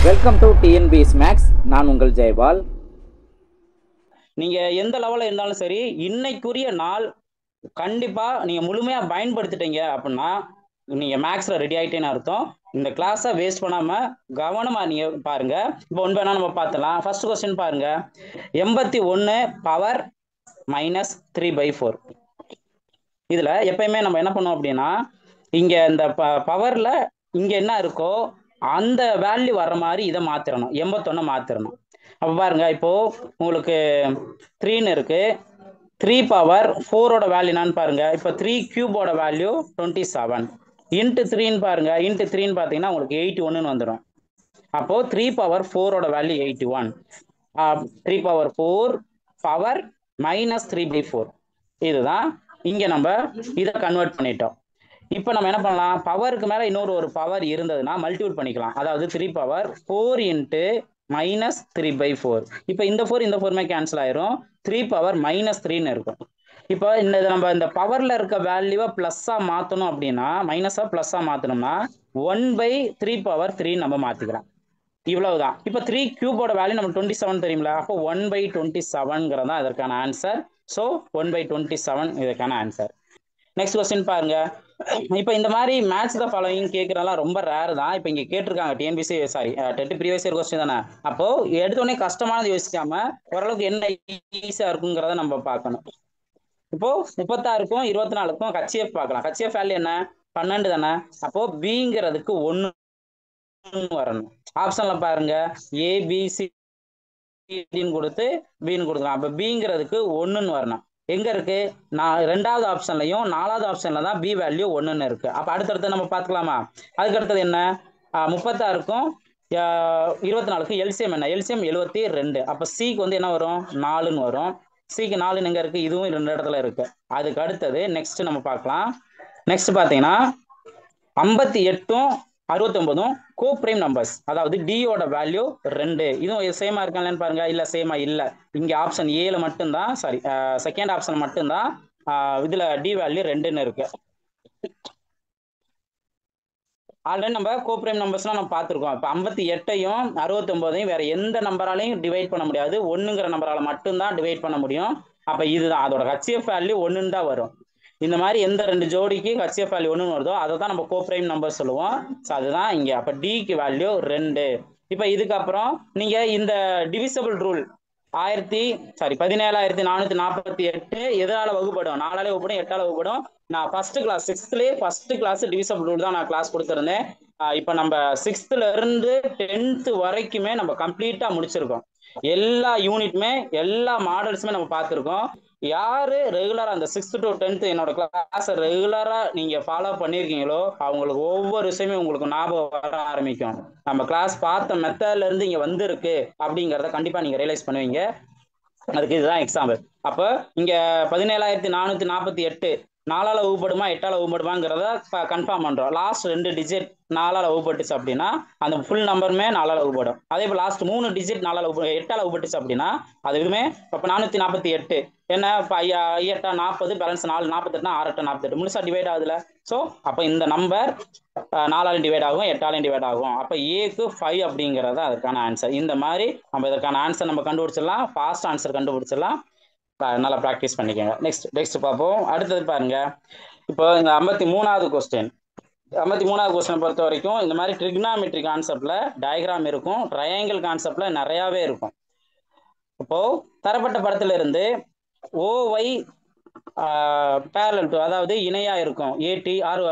Welcome to TNPS maths. நான் உங்கள் ஜெயபால். நீங்க எந்த லெவலில் இருந்தாலும் சரி, இன்னைக்குரிய நாள் கண்டிப்பா நீங்க முழுமையா பயன்படுத்திட்டீங்க அப்படின்னா நீங்க மேக்ஸ்ல ரெடி ஆயிட்டேன்னு அர்த்தம். இந்த கிளாஸை வேஸ்ட் பண்ணாம கவனமா நீங்க பாருங்க. இப்போ ஒன்று வேணா நம்ம பார்த்துலாம். ஃபர்ஸ்ட் கொஸ்டின் பாருங்க. 81 பவர் மைனஸ் 3/4. இதுல எப்பயுமே நம்ம என்ன பண்ணுவோம் அப்படின்னா, இங்க இந்த பவர்ல இங்க என்ன இருக்கோ அந்த வேல்யூ வர்ற மாதிரி இதை மாத்திரணும். 81 மாத்திரணும். அப்ப பாருங்க, இப்போ உங்களுக்கு 3ன்னு இருக்கு. 3 பவர் 4ஓட வேல்யூ என்னன்னு பாருங்க. இப்போ 3 கியூபோட வேல்யூ 27 இன்ட்டு 3ன்னு பாருங்க. இன்ட்டு 3ன்னு பார்த்தீங்கன்னா உங்களுக்கு 81 வந்துடும். அப்போ 3 பவர் 4ஓட வேல்யூ 81. 3 power 4 power minus 3/4. இதுதான் இங்க நம்ம இதை கன்வெர்ட் பண்ணிட்டோம். இப்போ நம்ம என்ன பண்ணலாம், பவருக்கு மேல இன்னொரு பவர் இருந்ததுன்னா மல்டிபிள் பண்ணிக்கலாம். அதாவது 3 பவர் 4 இன்ட்டு மைனஸ் 3/4. இப்போ இந்த 4 இந்த 4மே கேன்சல் ஆயிரும். 3 பவர் மைனஸ் 3ன்னு இருக்கும். இப்போ நம்ம இந்த பவர்ல இருக்க வேல்யூவை பிளஸ்ஸா மாத்தணும் அப்படின்னா, மைனஸா பிளஸ்ஸா மாத்தணும்னா 1/3 பவர் 3 நம்ம மாத்திக்கலாம். இவ்வளவுதான். இப்போ 3 கியூபோட வேல்யூ நம்ம 27 தெரியுங்களா? அப்போ 1/27 தான் இதற்கான ஆன்சர். ஸோ 1/27 இதற்கான ஆன்சர். நெக்ஸ்ட் கொஸ்டின் பாருங்க. இப்போ இந்த மாதிரி மேட்ச் த ஃபாலோயிங் கேட்கறதெல்லாம் ரொம்ப ரேர் தான். இப்போ இங்க கேட்டிருக்காங்க TNPSC, sorry TET previous year question தானே. அப்போ எடுத்தோடனே கஷ்டமானது யோசிக்காம ஓரளவுக்கு என்ன ஈஸியா இருக்குங்கிறத நம்ம பார்க்கணும். இப்போ 36க்கும் 24க்கும் ஹச்சிஎஃப் பார்க்கலாம். ஹச்சிஎஃப் வேல்யூ என்ன? 12 தானே. அப்போ பிங்கிறதுக்கு 1 வரணும். ஆப்ஷன்ல பாருங்க, ஏபிசின்னு கொடுத்து பின்னு கொடுக்கலாம். அப்ப பிங்கிறதுக்கு 1ன்னு வரணும். எங்க இருக்கு? நான் 2வது ஆப்ஷன்லையும் 4வது ஆப்ஷன்ல தான் பி வேல்யூ 1ன்னு இருக்கு. அப்ப அடுத்தடுத்து நம்ம பார்த்துக்கலாமா? அதுக்கு அடுத்தது என்ன? 36க்கும் 24க்கும் எல்சிஎம் என்ன? எல்சிஎம் 72. அப்ப சிக்கு வந்து என்ன வரும்? 4ன்னு வரும். சிக்கு 4 எங்க இருக்கு? இதுவும் 2 இடத்துல இருக்கு. அதுக்கு அடுத்தது நெக்ஸ்ட் நம்ம பார்க்கலாம். நெக்ஸ்ட் பாத்தீங்கன்னா 58ம் 69ம் கோப்ரைம் நம்பர்ஸ். அதாவது டியோட வேல்யூ 2. இதுவும் சேமா இருக்கான்னு பாருங்க. இல்ல சேமா இல்ல. இங்க ஆப்ஷன் ஏல மட்டும்தான், சாரி செகண்ட் ஆப்ஷன் மட்டும்தான் இதுல டி வேல்யூ 2ன்னு இருக்கு. ஆல்ரெடி நம்ம கோப்ரைம் நம்பர்ஸ்லாம் நம்ம பார்த்துருக்கோம். இப்போ 58யும் 69யும் வேற எந்த நம்பராலையும் டிவைட் பண்ண முடியாது. 1ங்கிற நம்பரால மட்டும்தான் டிவைட் பண்ண முடியும். அப்ப இதுதான் அதோட ஹச்சிஎஃப் வேல்யூ 1ன்னு தான் வரும். இந்த மாதிரி எந்த 2 ஜோடிக்கு ஹச்சிஎஃப் வேல்யூ 1ன்னு வருதோ அதை தான் நம்ம கோப்ரைம் நம்பர் சொல்லுவோம். ஸோ அதுதான் இங்க. அப்ப டிக்கு வேல்யூ 2. இப்போ இதுக்கப்புறம் நீங்க இந்த டிவிசபிள் ரூல் 17,448 எதனால வகுப்படும்? 4ஆல வகுப்படும், 8ஆல வகுப்படும். நான் first class 6th first class divisible rule தான் நான் கிளாஸ் கொடுத்துருந்தேன். இப்போ நம்ம 6th இருந்து 10th வரைக்குமே நம்ம கம்ப்ளீட்டா முடிச்சிருக்கோம். எல்லா யூனிட்டுமே எல்லா மாடல்ஸுமே நம்ம பார்த்துருக்கோம். யாரு ரெகுலரா அந்த 6th to 10th என்னோட கிளாஸ் ரெகுலரா நீங்க ஃபாலோ பண்ணிருக்கீங்களோ அவங்களுக்கு ஒவ்வொரு விஷயமே உங்களுக்கு ஞாபகம் வர ஆரம்பிக்கும். நம்ம கிளாஸ் பார்த்த மெத்தட்ல இருந்து இங்க வந்திருக்கு அப்படிங்கிறத கண்டிப்பா நீங்க ரியலைஸ் பண்ணுவீங்க. அதுக்கு இதுதான் எக்ஸாம்பிள். அப்போ இங்க 17,448 4ஆல வகுப்படுமா 8ஆல வகுப்படுமாங்கிறத கன்ஃபார்ம் பண்றோம். லாஸ்ட் 2 டிஜிட் 4ஆல வகுப்பட்டுச்சு அப்படின்னா அந்த ஃபுல் நம்பருமே 4ஆல வகுப்படும். அதே போல் லாஸ்ட் 3 டிஜிட் 8ஆல வகுப்பட்டுச்சு அப்படின்னா அது இதுவுமே. இப்போ 448 என்ன? 8 40, பேலன்ஸ் 4 48, 6 48 முழுசா டிவைட் ஆகுதுல. ஸோ அப்போ இந்த நம்பர் 4ஆல டிவைட் ஆகும், 8ஆலையும் டிவைட் ஆகும். அப்போ ஏக்கு 5 அப்படிங்கிறது அதுக்கான ஆன்சர். இந்த மாதிரி நம்ம இதற்கான ஆன்சர் நம்ம கண்டுபிடிச்சிடலாம். ஃபாஸ்ட் ஆன்சர் கண்டுபிடிச்சிடலாம். நல்லா ப்ராக்டிஸ் பண்ணிக்கோங்க. நெக்ஸ்ட் பார்ப்போம். அடுத்தது பாருங்க. இப்போ இந்த 53வது கொஸ்டின். 53வது கொஸ்டின் பொறுத்த வரைக்கும் இந்த மாதிரி ட்ரிக்னாமெட்ரி கான்செப்ட்ல டயக்ராம் இருக்கும், ட்ரையாங்கிள் கான்செப்ட்ல நிறையாவே இருக்கும். இப்போ தரப்பட்ட படத்துல இருந்து OY பேரலல் டு, அதாவது இணையா இருக்கும், ஏடி ஆர்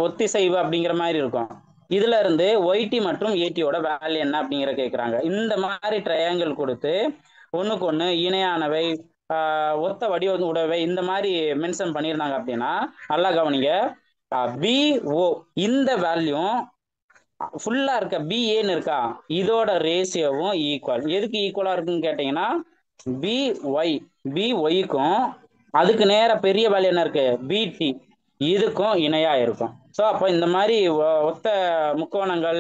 ஒத்திசைவு அப்படிங்கிற மாதிரி இருக்கும். இதுல இருந்து ஒய்டி மற்றும் ஏடியோட வேல்யூ என்ன அப்படிங்கிற கேட்குறாங்க. இந்த மாதிரி ட்ரையாங்கிள் கொடுத்து ஒண்ணுக்கு ஒண்ணு இணையானவை, ஒத்த வடிவ உடவை இந்த மாதிரி மென்ஷன் பண்ணியிருந்தாங்க அப்படின்னா நல்லா கவனிங்க. BO இந்த வேல்யூ ஃபுல்லா இருக்க BAன்னு இருக்கா, இதோட ரேஷியோவும் ஈக்குவல். எதுக்கு ஈக்குவலா இருக்குன்னு கேட்டீங்கன்னா BYக்கும் அதுக்கு நேர பெரிய வேல்யூ என்ன இருக்கு, BT, இதுக்கும் இணையா இருக்கும். ஸோ அப்போ இந்த மாதிரி ஒத்த முக்கோணங்கள்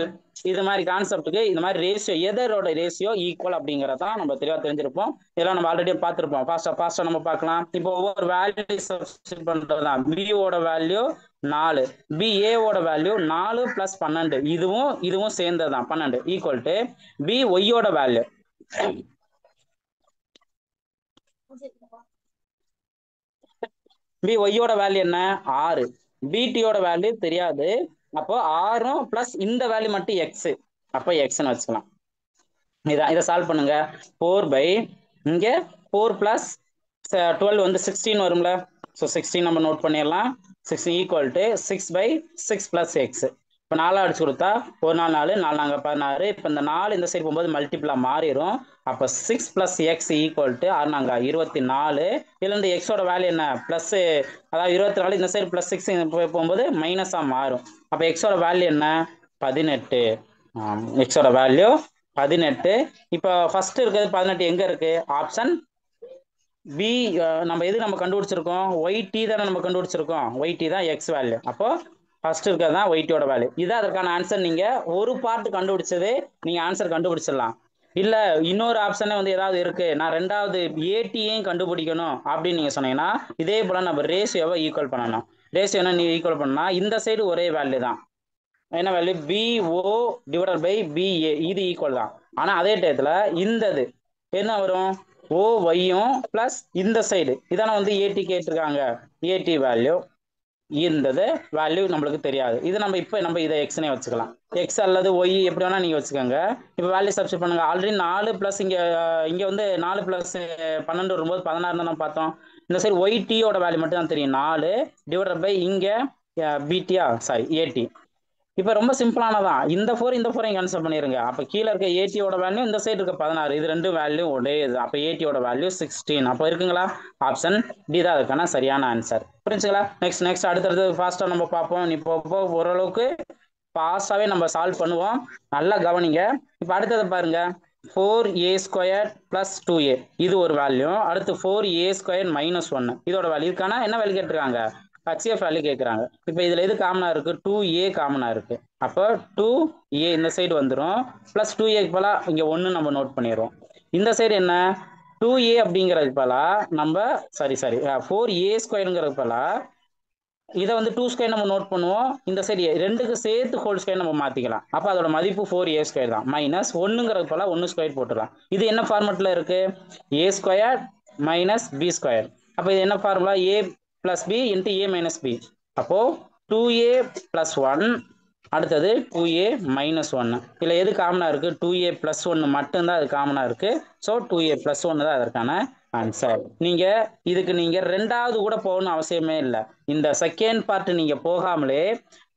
இது மாதிரி கான்செப்டுக்கு இந்த மாதிரி ரேஷியோ, எதரோட ரேஷியோ ஈக்குவல் அப்படிங்கிறதான் நம்ம தெளிவாக தெரிஞ்சிருப்போம். இதெல்லாம் நம்ம ஆல்ரெடி பார்த்துருப்போம். ஃபாஸ்டா நம்ம பார்க்கலாம். இப்போ ஒவ்வொரு வேல்யூ சப்ஸ்டிட் பண்றதுதான். பியோட வேல்யூ 4. பி ஏவோட வேல்யூ 4 பிளஸ் 12, இதுவும் சேர்ந்ததுதான் 12 ஈக்குவல் டு பி ஒய்யோட வேல்யூ பி ஒய்யோட வேல்யூ என்ன 6, பிடியோட வேல்யூ தெரியாது. அப்போ 6 பிளஸ் இந்த வேல்யூ மட்டும் எக்ஸ், அப்போ எக்ஸ்ன்னு வச்சுக்கலாம். இதை சால்வ் பண்ணுங்க. 4 பை இங்க 4 பிளஸ் 12 வந்து 16 வரும்ல. ஸோ 16 நம்ம நோட் பண்ணிடலாம். 16 equal to 6 by 6 plus x. இப்போ 4 அடிச்சு கொடுத்தா 1 4 4 4 நாங்கள் 16. இப்போ இந்த 4 இந்த சைடு போகும்போது மல்டிபிளா மாறிடும். அப்போ 6 பிளஸ் எக்ஸ் ஈக்குவல் டு 6 நாங்கள் 24. இதுல இருந்து எக்ஸோட வேல்யூ என்ன பிளஸ், அதாவது 24 இந்த சைடு பிளஸ் 6 போகும்போது மைனஸா மாறும். அப்போ எக்ஸோட வேல்யூ என்ன 18. எக்ஸோட வேல்யூ 18. இப்போ ஃபர்ஸ்ட் இருக்கிறது 18 எங்க இருக்கு? Option B. நம்ம கண்டுபிடிச்சிருக்கோம் ஒய் டி தானே நம்ம கண்டுபிடிச்சிருக்கோம். ஒய் டி தான் எக்ஸ் வேல்யூ. அப்போ ஃபர்ஸ்ட் இருக்கிறது தான் ஒய் டியோட வேல்யூ. இதான் அதற்கான ஆன்சர். நீங்க ஒரு பார்ட் கண்டுபிடிச்சது நீங்க ஆன்சர் கண்டுபிடிச்சிடலாம். இல்ல இன்னொரு ஆப்ஷனே வந்து ஏதாவது இருக்கு, நான் ரெண்டாவது ஏடியையும் கண்டுபிடிக்கணும் அப்படின்னு நீங்க சொன்னீங்கன்னா இதே போல நம்ம ரேஷியோவை ஈக்குவல் பண்ணணும். ரேஷியோ நீங்க ஈக்குவல் பண்ணா இந்த சைடு ஒரே வேல்யூ தான். என்ன value? PO divided by PA, இது ஈக்குவல் தான். ஆனா அதே டயத்துல இந்தது என்ன வரும்? ஓ ஒய்யும் பிளஸ் இந்த சைடு இதான வந்து ஏடி கேட்டிருக்காங்க. ஏடி வேல்யூ இருந்தது வேல்யூ நம்மளுக்கு தெரியாது. இது நம்ம இதை எக்ஸ்னே வச்சுக்கலாம். எக்ஸ் அல்லது ஒய் எப்படி வேணா நீங்க வச்சுக்கோங்க. இப்போ வேல்யூ சப்ஸ்டிட் பண்ணுங்க. ஆல்ரெடி 4 பிளஸ் இங்க வந்து 4 பிளஸ் 12 வரும்போது 16 தான் நம்ம பார்த்தோம். இந்த சைடு ஒய் டியோட வேல்யூ மட்டும் தான் தெரியும். 4 டிவைடட் பை இங்க பிடியா சாரி ஏடி. இப்போ ரொம்ப சிம்பிளானதான். இந்த 4 இந்த 4 கேன்சல் பண்ணிருங்க. அப்போ கீழே இருக்க ஏடியோட வேல்யூ இந்த சைடு இருக்க 16, இது ரெண்டு வேல்யூ ஒரே இது. அப்போ ஏடியோட வேல்யூ 16. அப்போ இருக்குங்களா? ஆப்ஷன் டி தான் அதுக்கான சரியான ஆன்சர். புரிஞ்சுங்களா? நெக்ஸ்ட் அடுத்தது ஃபாஸ்டா நம்ம பார்ப்போம். இப்போ ஓரளவுக்கு ஃபாஸ்டாவே நம்ம சால்வ் பண்ணுவோம். நல்லா கவனிங்க. இப்போ அடுத்தது பாருங்க. 4a² plus 2a இது ஒரு வேல்யூ. அடுத்து 4a² minus 1 இதோட வேல்யூ. இதுக்கான என்ன வேல்யூ கேட்டிருக்காங்க? HCF வேல்யூ கேட்குறாங்க. இப்போ இதுல எது காமனா இருக்கு? 2a காமனா இருக்கு. அப்போ 2a இந்த சைடு வந்துடும். பிளஸ் 2a போல இங்க 1 நம்ம நோட் பண்ணிடுவோம். இந்த சைடு என்ன 2a அப்படிங்கிறது போல நம்ம 4a² போல இதை வந்து 2² நம்ம நோட் பண்ணுவோம். இந்த சைடு ரெண்டுக்கு சேர்த்து ஹோல் ஸ்கொயர் நம்ம மாத்திக்கலாம். அப்போ அதோட மதிப்பு 4a² தான். மைனஸ் 1ங்கிறது போல 1² போட்டுக்கலாம். இது என்ன ஃபார்மெட்ல இருக்கு? a² minus b². அப்போ இது என்ன formula? a plus B into a minus b. அப்போ 2a பிளஸ் 1 அடுத்தது 2a மைனஸ் 1. இல்லை எது காமனா இருக்கு? 2a பிளஸ் 1 மட்டும்தான் அது காமனா இருக்கு. ஸோ 2a பிளஸ் 1 தான் அதற்கான ஆன்சர். இதுக்கு நீங்க ரெண்டாவது கூட போகணும் அவசியமே இல்லை. இந்த செகண்ட் பார்ட் நீங்க போகாமலே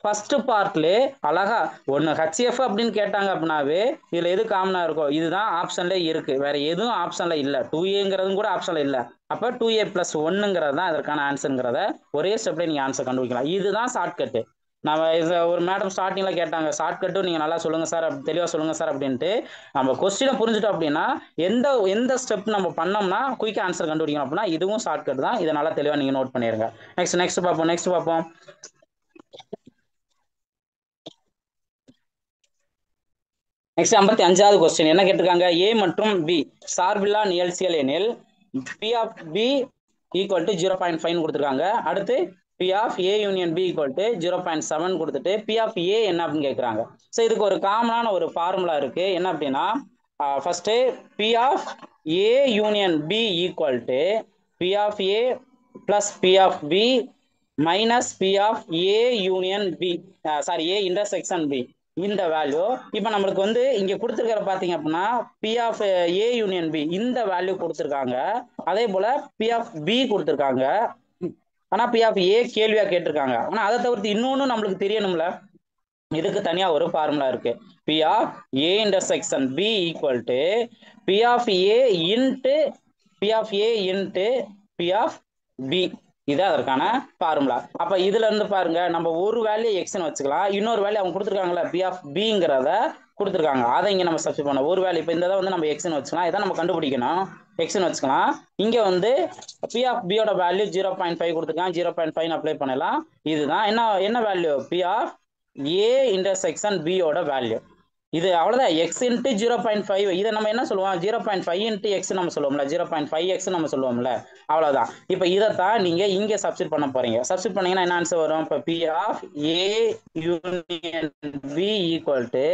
ஃபர்ஸ்ட் பார்ட்ல அழகா ஒன்று HCF அப்படின்னு கேட்டாங்க அப்படின்னாவே இதுல எது காமனா இருக்கோ இதுதான் ஆப்ஷன்ல இருக்கு. வேற எதுவும் ஆப்ஷன்ல இல்லை. 2aங்கிறதும் கூட ஆப்ஷன்ல இல்லை. அப்போ 2a பிளஸ் 1ங்கிறது தான் அதற்கான ஆன்சருங்கிறத ஒரே ஸ்டெப்ல நீங்க ஆன்சர் கண்டுபிடிக்கலாம். இதுதான் ஷார்ட்கட்டு. நம்ம ஒரு மேடம் ஸ்டார்டிங்ல கேட்டாங்க ஷார்ட்கட்டும் நீங்க நல்லா சொல்லுங்க சார், தெளிவா சொல்லுங்க சார் அப்படின்ட்டு. நம்ம கொஸ்டினை புரிஞ்சுட்டோம் அப்படின்னா எந்த ஸ்டெப் நம்ம பண்ணோம்னா குயிக்கா ஆன்சர் கண்டுபிடிக்கணும் அப்படின்னா இதுவும் ஷார்ட்கட் தான். இதை நல்லா தெளிவா நீங்க நோட் பண்ணிருங்க. நெக்ஸ்ட் பார்ப்போம். நெக்ஸ்ட் 55வது கொஸ்டின் என்ன கேட்டிருக்காங்க? ஏ மற்றும் பி சார்பில்லா நியல்சியல் எனில் P of B equal to 0.5 கொடுத்துருக்காங்க. அடுத்து P of A union B equal to 0.7 கொடுத்துட்டு பி ஆஃப் ஏ என்ன அப்படின்னு கேட்குறாங்க. ஸோ இதுக்கு ஒரு காமனான ஒரு ஃபார்முலா இருக்கு. என்ன அப்படின்னா first P of A union B equal to P of A plus P of B minus P of A union B A intersection B. இந்த வேல்யூ இப்போ நம்மளுக்கு வந்து இங்க கொடுத்துருக்கிற பாத்தீங்க அப்படின்னா P of A union B இந்த வேல்யூ கொடுத்துருக்காங்க. அதே போல பி ஆஃப் பி கொடுத்துருக்காங்க. ஆனா பி ஆஃப் ஏ கேள்வியா கேட்டிருக்காங்க. ஆனா அதை தவிர்த்து இன்னொன்னு நம்மளுக்கு தெரியணும்ல. இதுக்கு தனியா ஒரு ஃபார்முலா இருக்கு. P of A intersection B equal to P of A into P of A into P of B. இது அதற்கான ஃபார்முலா. அப்ப இதுல இருந்து பாருங்க நம்ம ஒரு வேல்யூ எக்ஸ்னு வச்சுக்கலாம். இன்னொரு வேல்யூ அவங்க கொடுத்துருக்காங்களா பி ஆஃப் பிங்கிறத கொடுத்துருக்காங்க. அதை இங்க நம்ம சப்ஸ்டிட் பண்ணோம். ஒரு வேல்யூ இப்போ இந்த வந்து நம்ம எக்ஸ்னு வச்சுக்கலாம். இதை நம்ம கண்டுபிடிக்கணும். எக்ஸ்னு வச்சுக்கலாம். இங்க வந்து பி ஆஃப் பியோட வேல்யூ 0.5 கொடுத்துருக்காங்க. 0.5 அப்ளை பண்ணலாம். இதுதான் என்ன value? P of A intersection பியோட வேல்யூ. இது அவ்வளோதான் எக்ஸ் இன்ட்டு 0.5. இதை நம்ம என்ன சொல்லுவோம் 0.5 இன்ட்டு எக்ஸ் நம்ம சொல்லுவோம்ல 0.5x நம்ம சொல்லுவோம்ல அவ்வளோதான். இப்போ இதைத்தான் நீங்கள் இங்கே சப்ஸ்டிட் பண்ண போறீங்க. சப்ஸ்டிட் பண்ணீங்கன்னா என்ன ஆன்சர் வரும்? இப்போ P of A union B equal to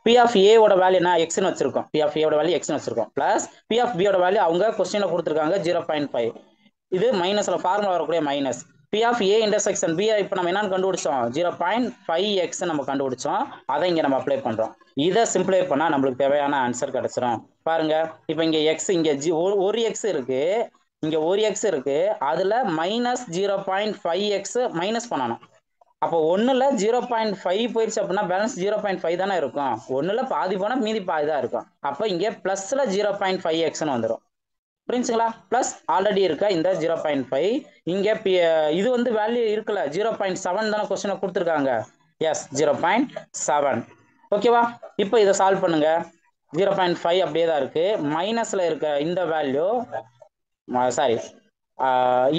P of ஏவோட வேல்யூ என்ன எக்ஸ்னு வச்சிருக்கோம். பி ஆஃப் ஏவோட வேல்யூ எக்ஸ்னு வச்சிருக்கோம் ப்ளஸ் பி ஆஃப் பியோட வேல்யூ அவங்க கொஸ்டினில் கொடுத்துருக்காங்க 0.5. இது மைனஸில் ஃபார்முலா வரக்கூடிய minus P of A intersection B இப்போ நம்ம என்னன்னு கண்டுபிடிச்சோம் 0.5x நம்ம கண்டுபிடிச்சோம். அதை இங்கே நம்ம அப்ளை பண்ணுறோம். இதை சிம்பிளை பண்ணால் நம்மளுக்கு தேவையான ஆன்சர் கிடைச்சிரும். பாருங்க இப்போ இங்கே எக்ஸ் இங்கே ஒரு எக்ஸ் இருக்கு, இங்கே ஒரு எக்ஸ் இருக்கு, அதில் மைனஸ் 0.5x மைனஸ் பண்ணணும். அப்போ ஒன்றில் 0.5 போயிடுச்சு அப்படின்னா பேலன்ஸ் 0.5 தானே இருக்கும். ஒன்றில் பாதி போனால் மீதி பாதி தான் இருக்கும். அப்போ இங்கே ப்ளஸில் 0.5xன்னு வந்துடும். புரிஞ்சுங்களா? ப்ளஸ் ஆல்ரெடி இருக்க இந்த 0.5 இங்கே இது வந்து வேல்யூ இருக்குல்ல 0.7 தானே கொஸ்டினை கொடுத்துருக்காங்க. எஸ் 0.7. ஓகேவா? இப்போ இதை சால்வ் பண்ணுங்க. 0.5 அப்படியே தான் இருக்கு. மைனஸில் இருக்க இந்த வேல்யூ சாரி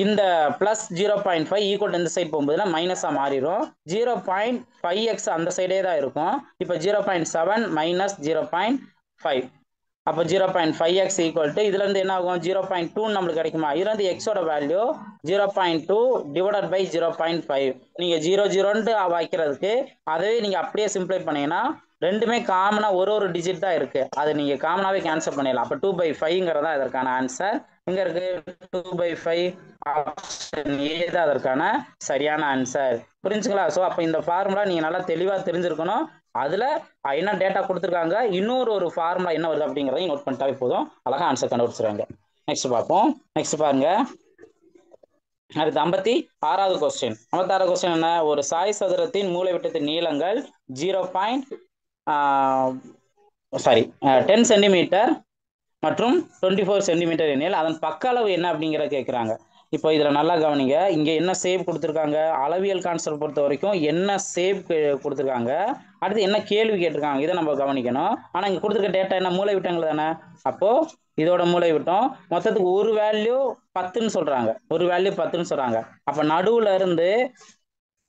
இந்த பிளஸ் 0.5 ஈக்குவல் இந்த சைடு போகும்போதுனா மைனஸாக மாறிடும். 0.5x அந்த சைடே தான் இருக்கும். இப்போ 0.7 மைனஸ் 0.5 அப்போ 0.5x ஈக்குவல் டு இதுல இருந்து என்ன ஆகும் 0.2 நம்மளுக்கு கிடைக்குமா? இதுல இருந்து எக்ஸோட வேல்யூ 0.2 டிவைடட் பை 0.5. நீங்க 0 வைக்கிறதுக்கு அதவே நீங்க அப்படியே சிம்பிளை பண்ணீங்கன்னா ரெண்டுமே காமனா ஒரு டிஜிட் தான் இருக்கு. அதை நீங்க காமனாவே கேன்சல் பண்ணிடலாம். அப்போ 2/5ங்கிறதா இதற்கான ஆன்சர். எங்க இருக்கு 2/5 ஆப்ஷன் ஏ தான் அதற்கான சரியான ஆன்சர். புரிஞ்சுங்களா? ஸோ அப்போ இந்த ஃபார்முலா நீங்க நல்லா தெளிவா தெரிஞ்சிருக்கணும். அதுல என்ன டேட்டா கொடுத்துருக்காங்க, இன்னொரு ஃபார்முலா என்ன வருது அப்படிங்கிறதையும் நோட் பண்ணிட்டாவே போதும், அழகா ஆன்சர் கண்டுபிடிச்சிருவாங்க. நெக்ஸ்ட் பார்ப்போம். நெக்ஸ்ட் பாருங்க, அடுத்து 56வது கொஸ்டின். 56வது கொஸ்டின் என்ன? ஒரு சாய் சதுரத்தின் மூலைவிட்டத்தின் நீளங்கள் 10 சென்டிமீட்டர் மற்றும் 24 சென்டிமீட்டர் எனில் அதன் பக்க அளவு என்ன அப்படிங்கிறத கேட்குறாங்க. இப்போ இதில் நல்லா கவனிங்க. இங்கே என்ன சேப் கொடுத்துருக்காங்க, அளவியல் கான்செப்ட் பொறுத்த வரைக்கும் என்ன சேப் கொடுத்துருக்காங்க, அடுத்து என்ன கேள்வி கேட்டிருக்காங்க, இதை நம்ம கவனிக்கணும். ஆனால் இங்கே கொடுத்துருக்க டேட்டா என்ன மூலைவிட்டங்கள் தானே. அப்போது இதோட மூலைவிட்டம் மொத்தத்துக்கு ஒரு வேல்யூ 10ன்னு சொல்கிறாங்க, ஒரு வேல்யூ 10ன்னு சொல்கிறாங்க. அப்போ நடுவில் இருந்து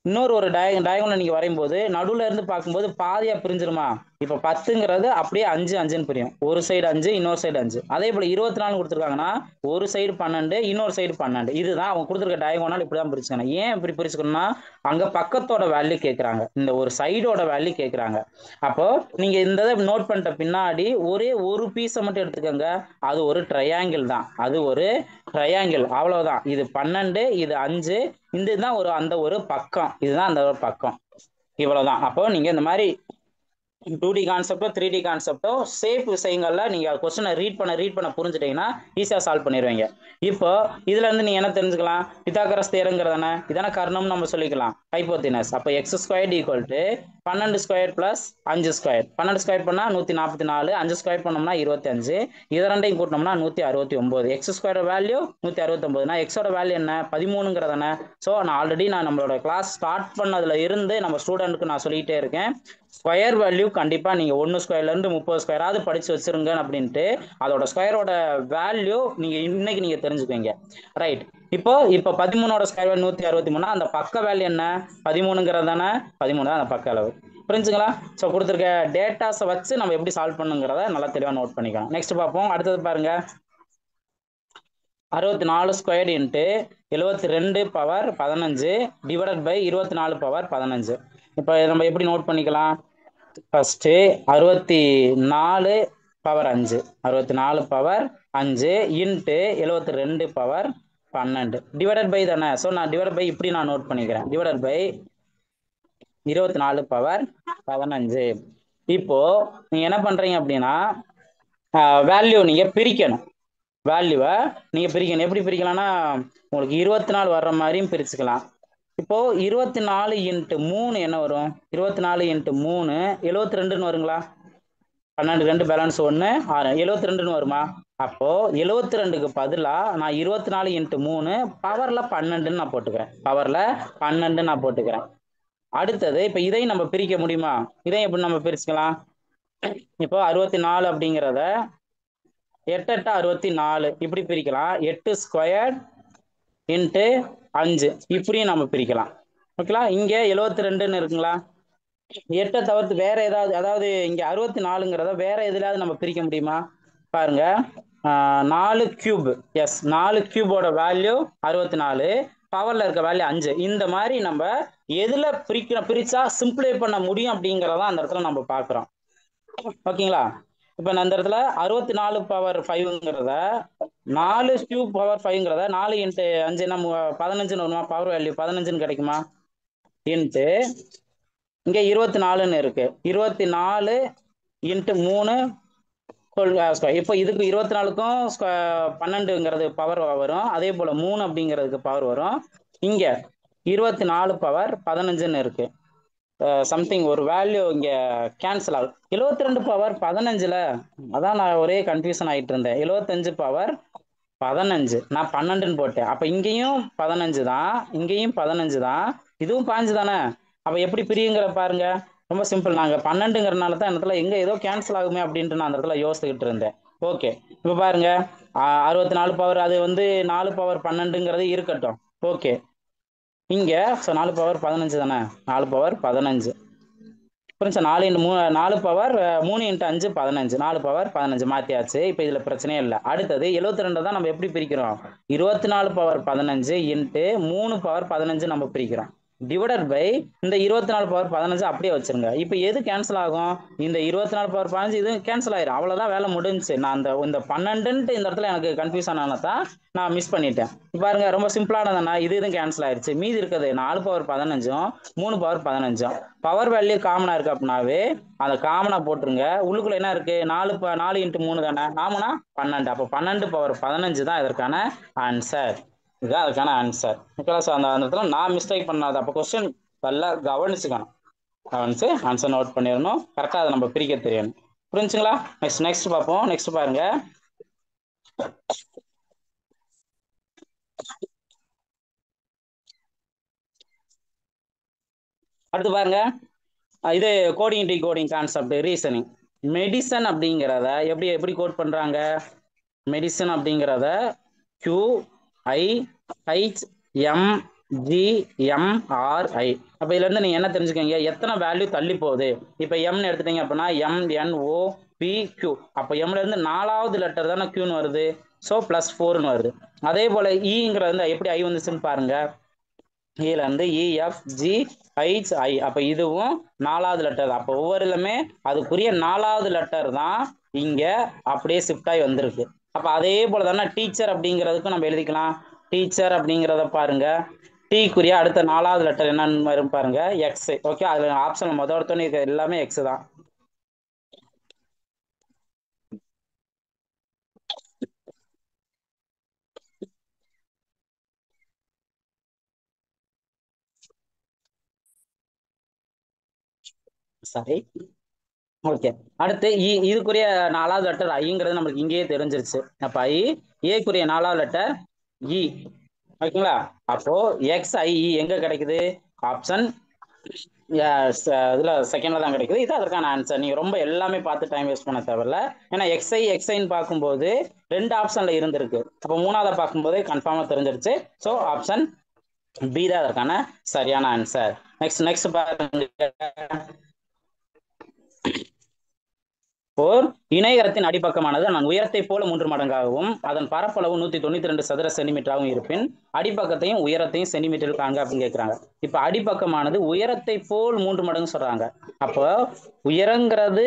இன்னொரு டயகோனல் நீங்கள் வரையும்போது நடுவில் இருந்து பார்க்கும்போது பாதியாக பிரிஞ்சிருமா? இப்போ 10ங்கிறது அப்படியே 5ன்னு பிரியும். ஒரு சைடு 5, இன்னொரு சைடு 5. அதே போல் 24 கொடுத்துருக்காங்கன்னா ஒரு சைடு 12, இன்னொரு சைடு 12. இதுதான் அவங்க கொடுத்துருக்க டயகோனல். இப்படி தான் பிரிச்சுக்கணும். ஏன் இப்படி பிரிச்சுக்கணும்னா அங்கே பக்கத்தோட வேல்யூ கேட்குறாங்க, இந்த ஒரு சைடோட வேல்யூ கேட்குறாங்க. அப்போ நீங்கள் இந்த இதை நோட் பண்ணிட்ட பின்னாடி ஒரே ஒரு பீஸை மட்டும் எடுத்துக்கோங்க. அது ஒரு ட்ரையாங்கிள் தான், அது ஒரு ட்ரையாங்கிள், அவ்வளவுதான். இது 12, இது 5, இதுதான் அந்த ஒரு பக்கம், இதுதான் அந்த ஒரு பக்கம், இவ்வளவுதான். அப்போ நீங்க இந்த மாதிரி 2D கான்செப்டோ 3D கான்செப்டோ சேஃப் விஷயங்கள்ல நீங்க கொஸ்டினை ரீட் பண்ண புரிஞ்சுட்டீங்கன்னா ஈஸியா சால்வ் பண்ணிடுவீங்க. இப்போ இதுல இருந்து நீங்க என்ன தெரிஞ்சுக்கலாம்? பித்தாகரஸ் தேரங்கிறதானே, இதான கர்ணம் நம்ம சொல்லிக்கலாம், ஹைப்போதினஸ். அப்போ x² ஈக்குவல் டு 12² பிளஸ் 5². 12² பண்ணா 144, 5² பண்ணோம்னா 25, இதை ரெண்டையும் கூட்டினோம்னா 169. x² value 169. நான் எக்ஸோட வேல்யூ என்ன 13ங்கிறதானே. ஸோ நான் ஆல்ரெடி நம்மளோட கிளாஸ் ஸ்டார்ட் பண்ணதுல இருந்து நம்ம ஸ்டூடெண்ட்டுக்கு நான் சொல்லிட்டே இருக்கேன், ஸ்கொயர் வேல்யூ கண்டிப்பா நீங்க 1² இருந்து 30² படிச்சு வச்சிருங்க அப்படின்ட்டு. அதோட ஸ்கொயரோட வேல்யூ இன்னைக்கு நீங்க தெரிஞ்சுக்கோங்க. ரைட். இப்போ 13ஓட ஸ்கொயர் வேல்யூ 163. அந்த பக்க வேல்யூ என்ன 13ங்கிறது தானே, 13 தான் அந்த பக்க அளவு. புரிஞ்சுங்களா? ஸோ கொடுத்துருக்க டேட்டாஸை வச்சு நம்ம எப்படி சால்வ் பண்ணுங்கிறத நல்லா தெளிவாக நோட் பண்ணிக்கலாம். நெக்ஸ்ட் பார்ப்போம். அடுத்தது பாருங்க, 64² into 72 power 15 divided by 24 power 15. இப்போ நம்ம எப்படி நோட் பண்ணிக்கலாம்? First 64 power 5, 64 power 5 into 72 power 12 divided by தானே. ஸோ நான் டிவைட் பை இப்படி நான் நோட் பண்ணிக்கிறேன், டிவைடட் பை 24 பவர் 15. இப்போ நீங்க என்ன பண்றீங்க அப்படின்னா வேல்யூ நீங்க பிரிக்கணும். வேல்யூவை நீங்க பிரிக்கணும். எப்படி பிரிக்கலாம்னா உங்களுக்கு 24 வர்ற மாதிரியும் பிரிச்சுக்கலாம். இப்போ 24 இன்ட்டு 3 என்ன வரும்? 24 இன்ட்டு 3 72ன்னு வருங்களா? 12 2 பேலன்ஸ் 1 6 72ன்னு வருமா? அப்போ 72க்கு பதிலாக நான் 24 இன்ட்டு 3 பவர்ல 12ன்னு நான் போட்டுக்கிறேன், பவர்ல 12 நான் போட்டுக்கிறேன். அடுத்தது இப்போ இதையும் நம்ம பிரிக்க முடியுமா? இதையும் எப்படி நம்ம பிரிச்சுக்கலாம்? இப்போ 64 அப்படிங்கிறத 8 8 64 இப்படி பிரிக்கலாம். 8² இன்ட்டு 5 இப்படியும் நம்ம பிரிக்கலாம். ஓகேங்களா? இங்கே 72ன்னு இருக்குங்களா? 8 தவிர்த்து வேற ஏதாவது, அதாவது இங்க 64ங்கிறத வேற எதுலாவது நம்ம பிரிக்க முடியுமா பாருங்க. 4 கியூப், எஸ் 4 கியூபோட வேல்யூ 64, பவர்ல இருக்க வேல்யூ 5. இந்த மாதிரி நம்ம எதுல பிரிச்சா சிம்பிளை பண்ண முடியும் அப்படிங்கிறத அந்த இடத்துல நம்ம பார்க்குறோம். ஓகேங்களா? இப்போ நான் இந்த இடத்துல 64 பவர் 5ங்கிறத 4 கியூப் பவர் 5ங்கிறத 4 இன்ட்டு 5 நம்ம 15ன்னு வருமா, பவர் வேல்யூ 15ன்னு கிடைக்குமா, இன்ட்டு இங்க 24ன்னு இருக்கு, 24 இன்ட்டு 3 இப்போ இதுக்கு 24க்கும் 12ங்கிறது பவர் வரும், அதே போல 3 அப்படிங்கிறதுக்கு பவர் வரும். இங்க 24 பவர் 15ன்னு இருக்கு. சம்திங் ஒரு வேல்யூ இங்க கேன்சல் ஆகுது. 72 பவர் 15ல அதான் நான் ஒரே கன்ஃபியூஷன் ஆயிட்டு இருந்தேன். 75 பவர் 15 நான் 12ன்னு போட்டேன். அப்ப இங்கேயும் 15 தான், இங்கேயும் 15 தான், இதுவும் 15 தானே. அப்ப எப்படி பிரியுங்கிற பாருங்க. ரொம்ப சிம்பிள். நாங்க 12ங்கிறனால தான் இந்த இடத்துல எங்க ஏதோ கேன்சல் ஆகுமே அப்படின்ட்டு நான் அந்த இடத்துல யோசிச்சுக்கிட்டு இருந்தேன். ஓகே, இப்ப பாருங்க 64 பவர் அது வந்து 4 பவர் 12ங்கிறது இருக்கட்டும். ஓகே, இங்க 4 பவர் 15 தானே, 4 பவர் 15 புரிஞ்சா, 4 இன்ட்டு 3 4 பவர் 3 இன்ட்டு 5 15, 4 பவர் 15 மாத்தியாச்சு. இப்போ இதுல பிரச்சனையே இல்லை. அடுத்தது 72 தான் நம்ம எப்படி பிரிக்கிறோம், 24 பவர் 15 இன்ட்டு 3 பவர் 15 நம்ம பிரிக்கிறோம், டிவைடட் பை இந்த 24 பவர் 15 அப்படியே வச்சிருங்க. இப்போ எது கேன்சல் ஆகும், இந்த 24 பவர் 15 இது கேன்சல் ஆயிரும். அவ்வளவுதான், வேலை முடிஞ்சுச்சு. நான் இந்த 12ன்ட்டு இந்த இடத்துல எனக்கு கன்ஃபியூஷன் ஆனதான் நான் மிஸ் பண்ணிட்டேன். பாருங்க ரொம்ப சிம்பிளானதுன்னா இதுவும் கேன்சல் ஆயிருச்சு. மீதி இருக்குது 4 பவர் 15ம் 3 பவர் 15ம். பவர் வேல்யூ காமனா இருக்கு அப்படின்னாவே அதை காமனா போட்டுருங்க. உள்ளுக்குள்ள என்ன இருக்கு, 4 இன்ட்டு 3 தானே, நாமனா 12. அப்போ 12 பவர் 15 தான் இதற்கான ஆன்சர். இதுதான் அதுக்கான ஆன்சர். ஓகேங்களா? ஸோ அந்த இடத்துல நான் மிஸ்டேக் பண்ணாது. அப்போ கொஸ்டின் நல்லா கவனிச்சுக்கணும், கவனிச்சு ஆன்சர் நோட் பண்ணிடணும், கரெக்டாக அதை நம்ம பிரிக்க தெரியணும். புரிஞ்சுங்களா? நெக்ஸ்ட் பார்ப்போம். நெக்ஸ்ட் பாருங்க. அடுத்து பாருங்க, இது coding decoding concept reasoning. Medicine அப்படிங்கிறத எப்படி கோட் பண்றாங்க, மெடிசன் அப்படிங்கிறத QIHMGMRI. அப்ப இதுல இருந்து நீங்க என்ன தெரிஞ்சுக்கீங்க, எத்தனை வேல்யூ தள்ளி போகுது. இப்ப எம்னு எடுத்துட்டீங்க அப்படின்னா MNOPQ. அப்ப எம்ல இருந்து 4வது லெட்டர் தானே Qன்னு வருது, ஸோ +4ன்னு வருது. அதே போல இங்கிறது எப்படி ஐ வந்துச்சுன்னு பாருங்க, கீழே இருந்து EFGHI. அப்ப இதுவும் 4வது லெட்டர். அப்போ ஒவ்வொருலுமே அதுக்குரிய 4வது லெட்டர் தான் இங்க அப்படியே ஷிஃப்ட் ஆகி வந்திருக்கு. அப்ப அதே போல தானே டீச்சர் அப்படிங்கிறதுக்கும் நம்ம எழுதிக்கலாம். டீச்சர் அப்படிங்கிறத பாருங்க, டீக்குரிய அடுத்த 4வது லெட்டர் என்னன்னு வரும் பாருங்க, எக்ஸ். ஓகே, அதுல ஆப்ஷன் முதல் எல்லாமே எக்ஸ் தான். சரி, ஓகே. அடுத்து இதுக்குரிய 4வது லெட்டர் ஐங்கிறது நம்மளுக்கு இங்கேயே தெரிஞ்சிருச்சு. அப்ப ஏக்குரிய 4வது லெட்டர் இ. ஓகேங்களா? அப்போ XIE எங்க கிடைக்குது, ஆப்ஷன் இதுல செகண்ட்ல தான் கிடைக்குது. இது அதற்கான ஆன்சர். நீங்க ரொம்ப எல்லாமே பார்த்து டைம் வேஸ்ட் பண்ண தேவையில்ல. ஏன்னா எக்ஸ்ஐன்னு பார்க்கும்போது 2 ஆப்ஷன்ல இருந்திருக்கு. அப்போ 3வது பார்க்கும்போது கன்ஃபார்மா தெரிஞ்சிருச்சு. ஸோ ஆப்ஷன் பி தான் அதற்கான சரியான ஆன்சர். நெக்ஸ்ட் பாருங்க, ஓர் இணையகரத்தின் அடிப்பக்கமானது நான் உயரத்தை போல 3 மடங்காகவும் அதன் பரப்பளவு 192 சதுர சென்டிமீட்டராகவும் இருப்பின் அடிப்பக்கத்தையும் உயரத்தையும் சென்டிமீட்டர் காங்க அப்படின்னு கேட்கிறாங்க. இப்ப அடிப்பக்கமானது உயரத்தை போல் 3 மடங்கு சொல்றாங்க. அப்போ உயரங்கிறது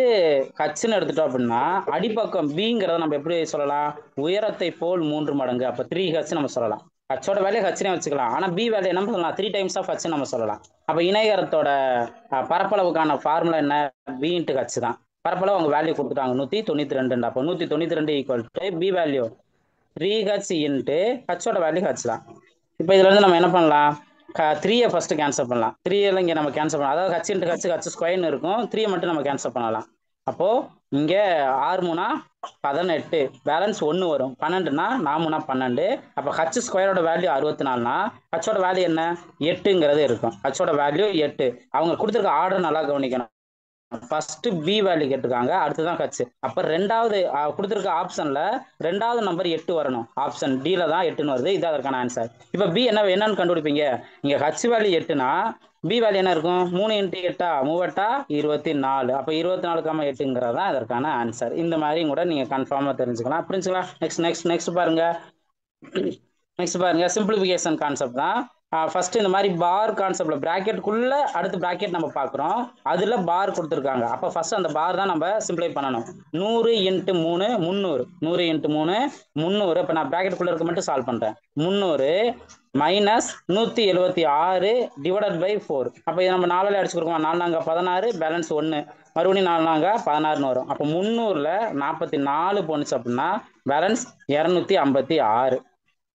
ஹச்ன்னு எடுத்துட்டோம் அப்படின்னா அடிப்பக்கம் பிங்கிறத நம்ம எப்படி சொல்லலாம், உயரத்தை போல் 3 மடங்கு. அப்ப 3H நம்ம சொல்லலாம். ஹச்சோட வேலையை ஹச்னே வச்சுக்கலாம். ஆனா பி வேலையை என்ன சொல்லலாம், 3 டைம்ஸ் ஆஃப் ஹச் நம்ம சொல்லலாம். அப்ப இணையகரத்தோட பரப்பளவுக்கான ஃபார்முலா என்ன, பி இன்ட்டு ஹச் தான். பரப்பளவு அவங்க வேல்யூ கொடுத்துட்டாங்க 192. அப்போ 192 equal to B value 3H into ஹச்சோட வேல்யூ ஹச் தான். இப்போ இதுல இருந்து நம்ம என்ன பண்ணலாம், 3யை ஃபர்ஸ்ட் கேன்சல் பண்ணலாம். 3 இங்கே நம்ம கேன்சல் பண்ணலாம். அதாவது ஹச் இன்ட்டு ஹச் ஸ்கொயர்னு இருக்கும். 3 மட்டும் நம்ம கேன்சல் பண்ணலாம். அப்போ இங்க 6 3 18, பேலன்ஸ் 1 வரும். 12னா 4 12. அப்போ ஹச் ஸ்கொயரோட வேல்யூ 64னா ஹச்சோட வேல்யூ என்ன, 8ங்கிறது இருக்கும். ஹச்சோட வேல்யூ 8. அவங்க கொடுத்துருக்க ஆர்டர் நல்லா கவனிக்கணும். ஃபர்ஸ்ட் பி வேல்யூ கேட்டிருக்காங்க, அடுத்துதான் ஹச். அப்ப ரெண்டாவது கொடுத்துருக்க ஆப்ஷன்ல 2வது நம்பர் 8 வரணும். ஆப்ஷன் டில தான் 8ன்னு வருது. இது அதற்கான ஆன்சர். இப்ப பி என்னன்னு கண்டுபிடிப்பீங்க, இங்க ஹச் வேல்யூ 8னா பி வேல்யூ என்ன இருக்கும் 3 × 8 38 24. அப்போ 24,8ங்கிறது தான் அதற்கான ஆன்சர். இந்த மாதிரி கூட நீங்க கன்ஃபார்மா தெரிஞ்சுக்கலாம். புரிஞ்சுங்களா? நெக்ஸ்ட் பாருங்க. நெக்ஸ்ட் பாருங்க, சிம்பிளிஃபிகேஷன் கான்செப்ட் தான். ஃபர்ஸ்ட் இந்த மாதிரி பார் கான்செப்ட்ல பிராக்கெட்டுக்குள்ள அடுத்து பிராக்கெட் நம்ம பார்க்குறோம். அதுல பார் கொடுத்துருக்காங்க. அப்போ ஃபர்ஸ்ட் அந்த பார் தான் நம்ம சிம்பிளை பண்ணணும். 100 × 3 300. 100 × 3 300. இப்போ நான் பிராக்கெட்டுக்குள்ள இருக்க மட்டும் சால்வ் பண்றேன். 300 மைனஸ் 176 டிவைடட் பை 4. அப்போ இதை நம்ம 4ல அடிச்சு கொடுக்கோம். 4 நாங்க 16, பேலன்ஸ் 1. மறுபடியும் 4 நாங்க 16ன்னு வரும். அப்போ 300ல 44 போனுச்சு அப்படின்னா பேலன்ஸ் 256.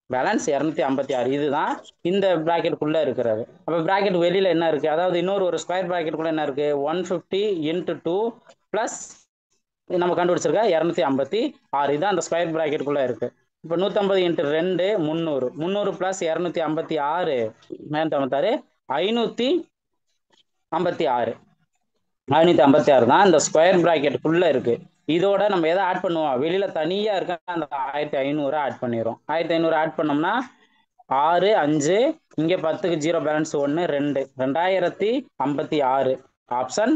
பேலன்ஸ் 256. இதுதான் இந்த பிராக்கெட்டுக்குள்ள இருக்கிறது. அப்போ பிராக்கெட் வெளியில என்ன இருக்கு, அதாவது இன்னொரு ஒரு ஸ்கொயர் பிராக்கெட்டுக்குள்ள என்ன இருக்கு, 150 × 2 பிளஸ் நம்ம கண்டுபிடிச்சிருக்க 256. இதுதான் அந்த ஸ்கொயர் பிராக்கெட்டுக்குள்ள இருக்கு. இப்போ 150 × 2 300. 300 பிளஸ் 256 556. 556 தான் இந்த ஸ்கொயர் பிராக்கெட்டுக்குள்ள இருக்கு. இதோட நம்ம எதை ஆட் பண்ணுவோம், வெளியில தனியா இருக்க அந்த 1500 ஆட் பண்ணிடுறோம். 1500 ஆட் பண்ணோம்னா 6 5, இங்க 10க்கு 0 பேலன்ஸ் 1 2 2056. ஆப்ஷன்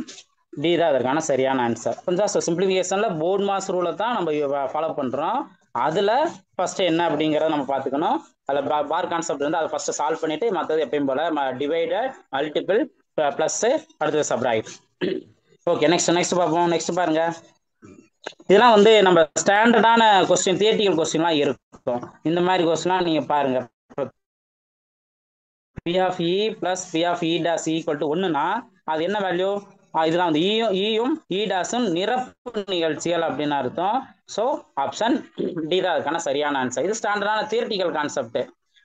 டி தான் அதற்கான சரியான ஆன்சர். கொஞ்சம் சிம்பிளிஃபிகேஷன்ல போர்ட் மாஸ் ரூலை தான் நம்ம ஃபாலோ பண்றோம். அதுல ஃபர்ஸ்ட் என்ன அப்படிங்கிறத நம்ம பார்த்துக்கணும். அதில் பார் கான்செப்ட் வந்து அதை ஃபர்ஸ்ட் சால்வ் பண்ணிட்டு மற்றது எப்பயும் போல டிவைடட் மல்டிபிள் பிளஸ் அடுத்தது சப்ராக்ட். ஓகே, நெக்ஸ்ட் பார்ப்போம். நெக்ஸ்ட் பாருங்க, இதெல்லாம் வந்து நம்ம ஸ்டாண்டர்டான கொஸ்டின், தியரிட்டிக்கல் கொஸ்டின்லாம் இருக்கும். இந்த மாதிரி கொஸ்டின்லாம் நீங்க பாருங்க. P of E plus P of E dash equal to 1னா அது என்ன வேல்யூ, இதெல்லாம் வந்து ஈயும் இ டாஸும் நிரப்பு நிகழ்ச்சிகள் அப்படின்னு அர்த்தம். ஸோ ஆப்ஷன் டி தான் அதுக்கான சரியான ஆன்சர். இது ஸ்டாண்டர்டான தியரிட்டிக்கல் கான்செப்ட்.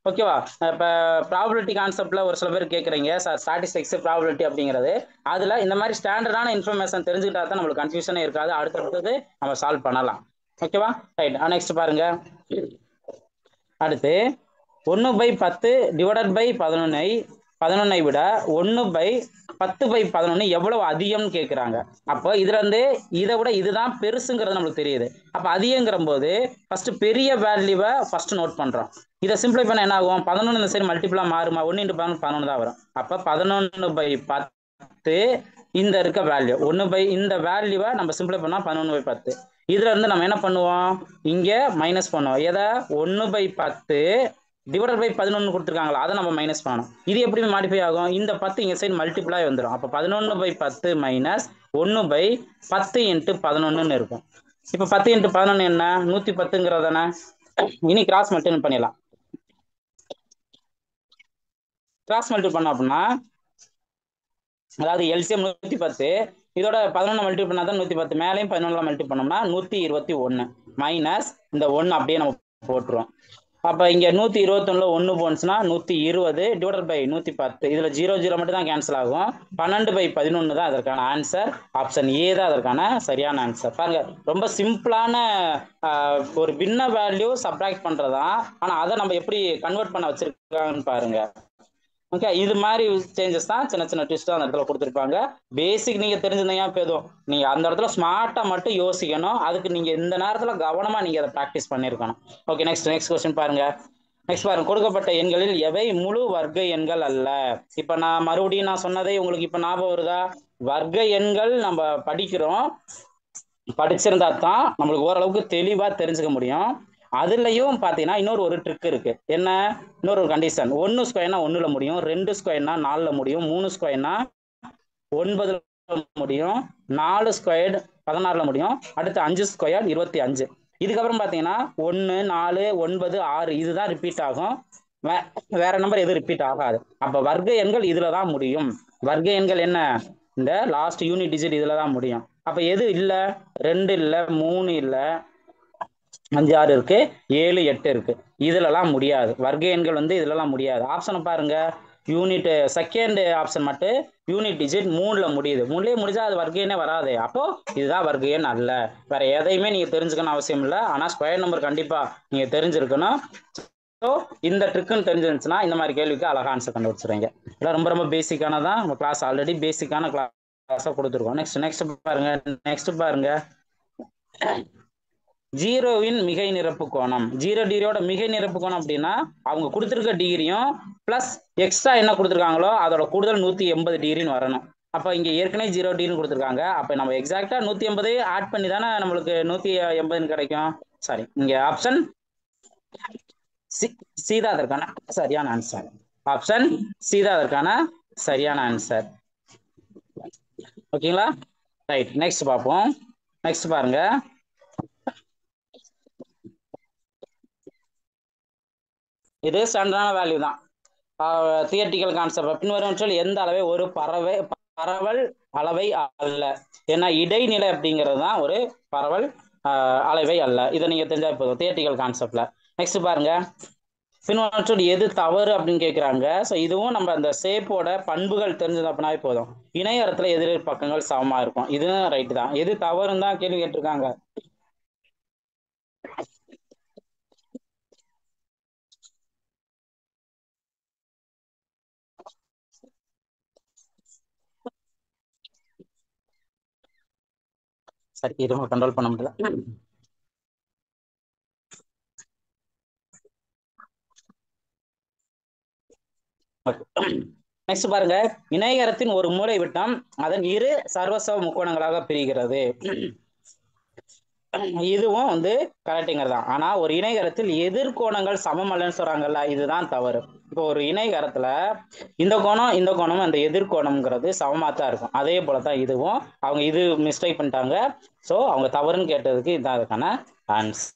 ஓகேவா? இப்போ ப்ராபபிலிட்டி கான்செப்ட்ல ஒரு சில பேர் கேட்குறீங்க சார் ஸ்டாட்டிஸ்டிக்ஸ் ப்ராபபிலிட்டி அப்படிங்கிறது. அதுல இந்த மாதிரி ஸ்டாண்டர்டான இன்ஃபர்மேஷன் தெரிஞ்சுக்கிட்டா தான் நம்மளுக்கு கன்ஃபியூஷனே இருக்காது. அடுத்தடுத்தது நம்ம சால்வ் பண்ணலாம். ஓகேவா? ரைட். நெக்ஸ்ட் பாருங்க. அடுத்து 1/10 டிவைடட் பை 11ஐ விட 1/10/11 எவ்வளவு அதிகம்னு கேட்குறாங்க. அப்போ இதுல இருந்து இதை விட இதுதான் பெருசுங்கிறது நம்மளுக்கு தெரியுது. அப்போ அதிகங்கிற போது ஃபர்ஸ்ட் பெரிய வேல்யூவை ஃபர்ஸ்ட் நோட் பண்றோம். இதை சிம்பிளை பண்ண என்ன ஆகும், 11 இந்த சைடு மல்டிபிளா மாறுமா, 1 × 11 11 தான் வரும். அப்போ 11/10 இந்த இருக்க வேல்யூ இந்த வேல்யூவை நம்ம சிம்பிளை பண்ணா 11/10. இதுல இருந்து நம்ம என்ன பண்ணுவோம், இங்க மைனஸ் பண்ணுவோம். எதை 1/10 டிவைடட் பை 11 கொடுத்துருக்காங்களா, அதை நம்ம மைனஸ் பண்ணணும். இது எப்படி மாடிஃபை ஆகும், இந்த 10 இங்க சைடு மல்டிபிளாக வந்துடும். அப்போ 11/10 மைனஸ் 1/10 × 11 இருக்கும். இப்போ 10 × 11 என்ன, 110ங்கிறதானே. இனி கிராஸ் மல்டிபிள் பண்ணிடலாம். கிராஸ் மல்டிபிள் பண்ணோம் அப்படின்னா, அதாவது எல்சிஎம் 110, இதோட 11 மல்டிபிள் பண்ணா தான் 110, மேலையும் 11 மல்டிபிள் பண்ணோம்னா 121 மைனஸ் இந்த 1 அப்படியே நம்ம போட்டுருவோம். அப்போ இங்கே 121ல 1 போனுச்சுன்னா 120 டிவைடட் பை 110. இதில் 0 மட்டும் தான் கேன்சல் ஆகும். 12/11 தான் அதற்கான ஆன்சர். ஆப்ஷன் ஏ தான் அதற்கான சரியான ஆன்சர். பாருங்க, ரொம்ப சிம்பிளான ஒரு பின்ன வேல்யூ சப்ராக்ட் பண்றதா. ஆனால் அதை நம்ம எப்படி கன்வெர்ட் பண்ண வச்சிருக்காங்கன்னு பாருங்க. ஓகே, இது மாதிரி சேஞ்சஸ் தான், சின்ன சின்ன ட்விஸ்ட் அந்த இடத்துல கொடுத்துருப்பாங்க. பேசிக் நீங்க தெரிஞ்சிருந்தீங்க போதும். நீங்க அந்த இடத்துல ஸ்மார்ட்டா மட்டும் யோசிக்கணும். அதுக்கு நீங்க இந்த நேரத்துல கவனமா நீங்க அதை ப்ராக்டிஸ் பண்ணிருக்கணும். ஓகே, நெக்ஸ்ட் கொஸ்டின் பாருங்க. நெக்ஸ்ட் பாருங்க, கொடுக்கப்பட்ட எண்களில் எவை முழு வர்க்க எண்கள் அல்ல. இப்ப நான் மறுபடியும் நான் சொன்னதே உங்களுக்கு இப்ப ஞாபகம் வருதா, வர்க்க எண்கள் நம்ம படிச்சிருந்தா தான் நம்மளுக்கு ஓரளவுக்கு தெளிவா தெரிஞ்சுக்க முடியும். அதுலயும் பாத்தீங்கன்னா இன்னொரு ஒரு ட்ரிக் இருக்கு. என்ன, இன்னொரு ஒரு கண்டிஷன். 1 ஸ்கொயர்னா 1ல முடியும், 2 ஸ்கொயர்னா 4ல முடியும், 3 ஸ்கொயர்னா 9ல முடியும், 4 ஸ்கொயர் 16ல முடியும், அடுத்து 5 ஸ்கொயர் 25. இதுக்கப்புறம் பாத்தீங்கன்னா 1 4 9 6 இதுதான் ரிப்பீட் ஆகும். வேற நம்பர் எதுவும் ரிப்பீட் ஆகாது. அப்ப வர்க்க எண்கள் இதுல தான் முடியும். வர்க்க எண்கள் என்ன, இந்த லாஸ்ட் யூனிட் டிஜிட் இதுல தான் முடியும். அப்ப எது இல்ல, 2 இல்ல, 3 இல்ல, 5 6 இருக்கு, 7 8 இருக்கு. இதுலலாம் முடியாது. வர்க்க எண்கள் வந்து இதுலலாம் முடியாது. ஆப்ஷனை பாருங்க. யூனிட் செகண்ட் ஆப்ஷன் மட்டும் யூனிட் டிஜிட் 3ல முடியுது. 3லயே முடிஞ்சா அது வர்க்க எண்ணே வராது. அப்போ இதுதான் வர்க்க எண் அல்ல. வேற எதையுமே நீங்க தெரிஞ்சுக்கணும் அவசியம் இல்லை. ஆனா ஸ்கொயர் நம்பர் கண்டிப்பா நீங்க தெரிஞ்சிருக்கணும். ஸோ இந்த ட்ரிக்குன்னு தெரிஞ்சிருந்துச்சுன்னா இந்த மாதிரி கேள்விக்கு அழகா ஆன்சர் கண்டுபிடிச்சிருங்க. இதெல்லாம் ரொம்ப ரொம்ப பேசிக்கானதான். நம்ம கிளாஸ் ஆல்ரெடி பேசிக்கான கிளாஸாக கொடுத்துருக்கோம். நெக்ஸ்ட் பாருங்க. ஜீரோவின் மிகை நிரப்பு கோணம். 0 டிகிரியோட மிகை நிரப்பு கோணம் அப்படின்னா அவங்க கொடுத்துருக்க டிகிரியும் பிளஸ் எக்ஸ்ட்ரா என்ன கொடுத்துருக்காங்களோ அதோட கூடுதல் 180 டிகிரின்னு வரணும். அப்போ இங்க ஏற்கனவே 0 டிகிரின்னு கொடுத்துருக்காங்க. அப்போ நம்ம எக்ஸாக்டா 180 ஆட் பண்ணி தானே நம்மளுக்கு 180 கிடைக்கும். சாரி, இங்க ஆப்ஷன் சி தான் அதற்கான சரியான ஆன்சர். ஆப்ஷன் சி தான் அதற்கான சரியான ஆன்சர். ஓகேங்களா? ரைட், நெக்ஸ்ட் பார்ப்போம். நெக்ஸ்ட் பாருங்க. இது ஸ்டாண்டர்டான வேல்யூ தான். தியரிட்டிக்கல் கான்செப்ட் பின்வரும் சொல் எந்த அளவை ஒரு பரவல் அளவை அல்ல. ஏன்னா இடைநிலை அப்படிங்கிறது தான் ஒரு பரவல் அளவை அல்ல. இதை நீங்க தெரிஞ்சா போதும் தியரிட்டிக்கல் கான்செப்ட்ல. நெக்ஸ்ட் பாருங்க. பின்வரும் சொல் எது தவறு அப்படின்னு கேட்குறாங்க. ஸோ இதுவும் நம்ம அந்த ஷேப்போட பண்புகள் தெரிஞ்சது அப்படின்னாவே போதும். இணையரத்துல எதிர் பக்கங்கள் சமமா இருக்கும். இதுவும் ரைட் தான். எது தவறுன்னு தான் கேள்வி கேட்டிருக்காங்க. சரி, இது கண்ட்ரோல் பண்ண முடியல. நெக்ஸ்ட் பாருங்க. இணையகரத்தின் ஒரு மூலை விட்டம் அதன் இரு சர்வசம முக்கோணங்களாக பிரிகிறது. இதுவும் வந்து கரெக்டுங்கிறது தான். ஆனா ஒரு இணைகரத்தில் எதிர்கோணங்கள் சமம் அல்லன்னு சொல்றாங்கல்ல, இதுதான் தவறு. இப்போ ஒரு இணைகரத்துல இந்த கோணம் இந்த கோணம் அந்த எதிர்கோணம்ங்கிறது சமமா தான் இருக்கும். அதே போலதான் இதுவும் அவங்க இது மிஸ்டேக் பண்ணிட்டாங்க. ஸோ அவங்க தவறுன்னு கேட்டதுக்கு இதுதான் அதுக்கான ஆன்சர்.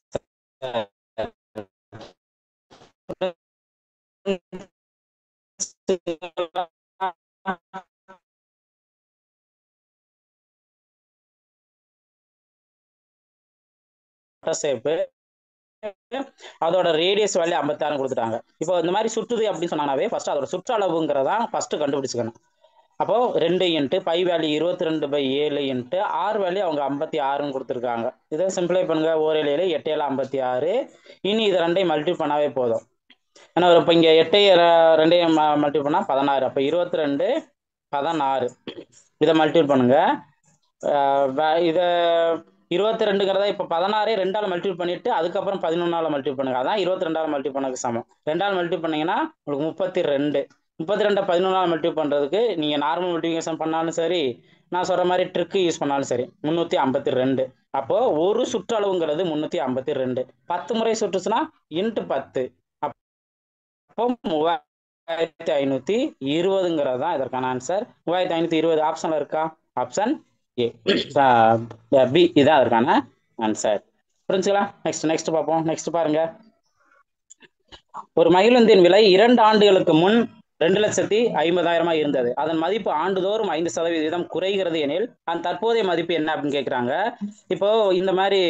ஷேப்பு அதோட ரேடியஸ் வேல்யூ 56 கொடுத்துட்டாங்க. இப்போ இந்த மாதிரி சுற்றுது அப்படின்னு சொன்னாவே ஃபர்ஸ்ட் அதோட சுற்றளவுங்கிறதா ஃபர்ஸ்ட் கண்டுபிடிச்சுக்கணும். அப்போ 2 into pi value 22/7 into R value அவங்க 56ன்னு கொடுத்துருக்காங்க. இதை சிம்பிளை பண்ணுங்க. 1 7 8 7 56. இனி இது ரெண்டையும் மல்டிபிள் பண்ணாவே போதும். ஏன்னா இப்போ இங்க 8 ரெண்டையும் மல்டிபிள் பண்ணா 16. அப்போ 22 16 இதை மல்டிபிள் பண்ணுங்க. இதை 22ங்கிறத இப்போ 16 2ஆல் மல்டிபிள் பண்ணிட்டு அதுக்கப்புறம் 11ஆல் மல்டிபிள் பண்ணுங்க. அதான் 22ஆல் மல்டிபிள் பண்ணதுக்கு சமம். 2ஆல் மல்டிபிள் பண்ணீங்கன்னா உங்களுக்கு 32. 32 11ஆல் மல்டிபிள் பண்றதுக்கு நீங்க நார்மல் மல்டிபிகேஷன் பண்ணாலும் சரி, நான் சொல்ற மாதிரி ட்ரிக் யூஸ் பண்ணாலும் சரி, 352. அப்போ ஒரு சுற்றளவுங்கிறது 352. 10 முறை சுற்றுச்சுன்னா இன்ட்டு 10. அப்போ 3520ங்கிறது தான் இதற்கான ஆன்சர். 3520 ஆப்ஷன்ல இருக்கா? ஆப்ஷன் ஏ, பி இதான் அதற்கான ஆன்சர். புரிஞ்சுங்களா? நெக்ஸ்ட் பார்ப்போம். நெக்ஸ்ட் பாருங்க. ஒரு மகிழுந்தின் விலை 2 ஆண்டுகளுக்கு முன் 2,50,000 இருந்தது. அதன் மதிப்பு ஆண்டுதோறும் 5% குறைகிறது எனில் அந்த தற்போதைய மதிப்பு என்ன அப்படின்னு கேட்குறாங்க. இப்போ இந்த மாதிரி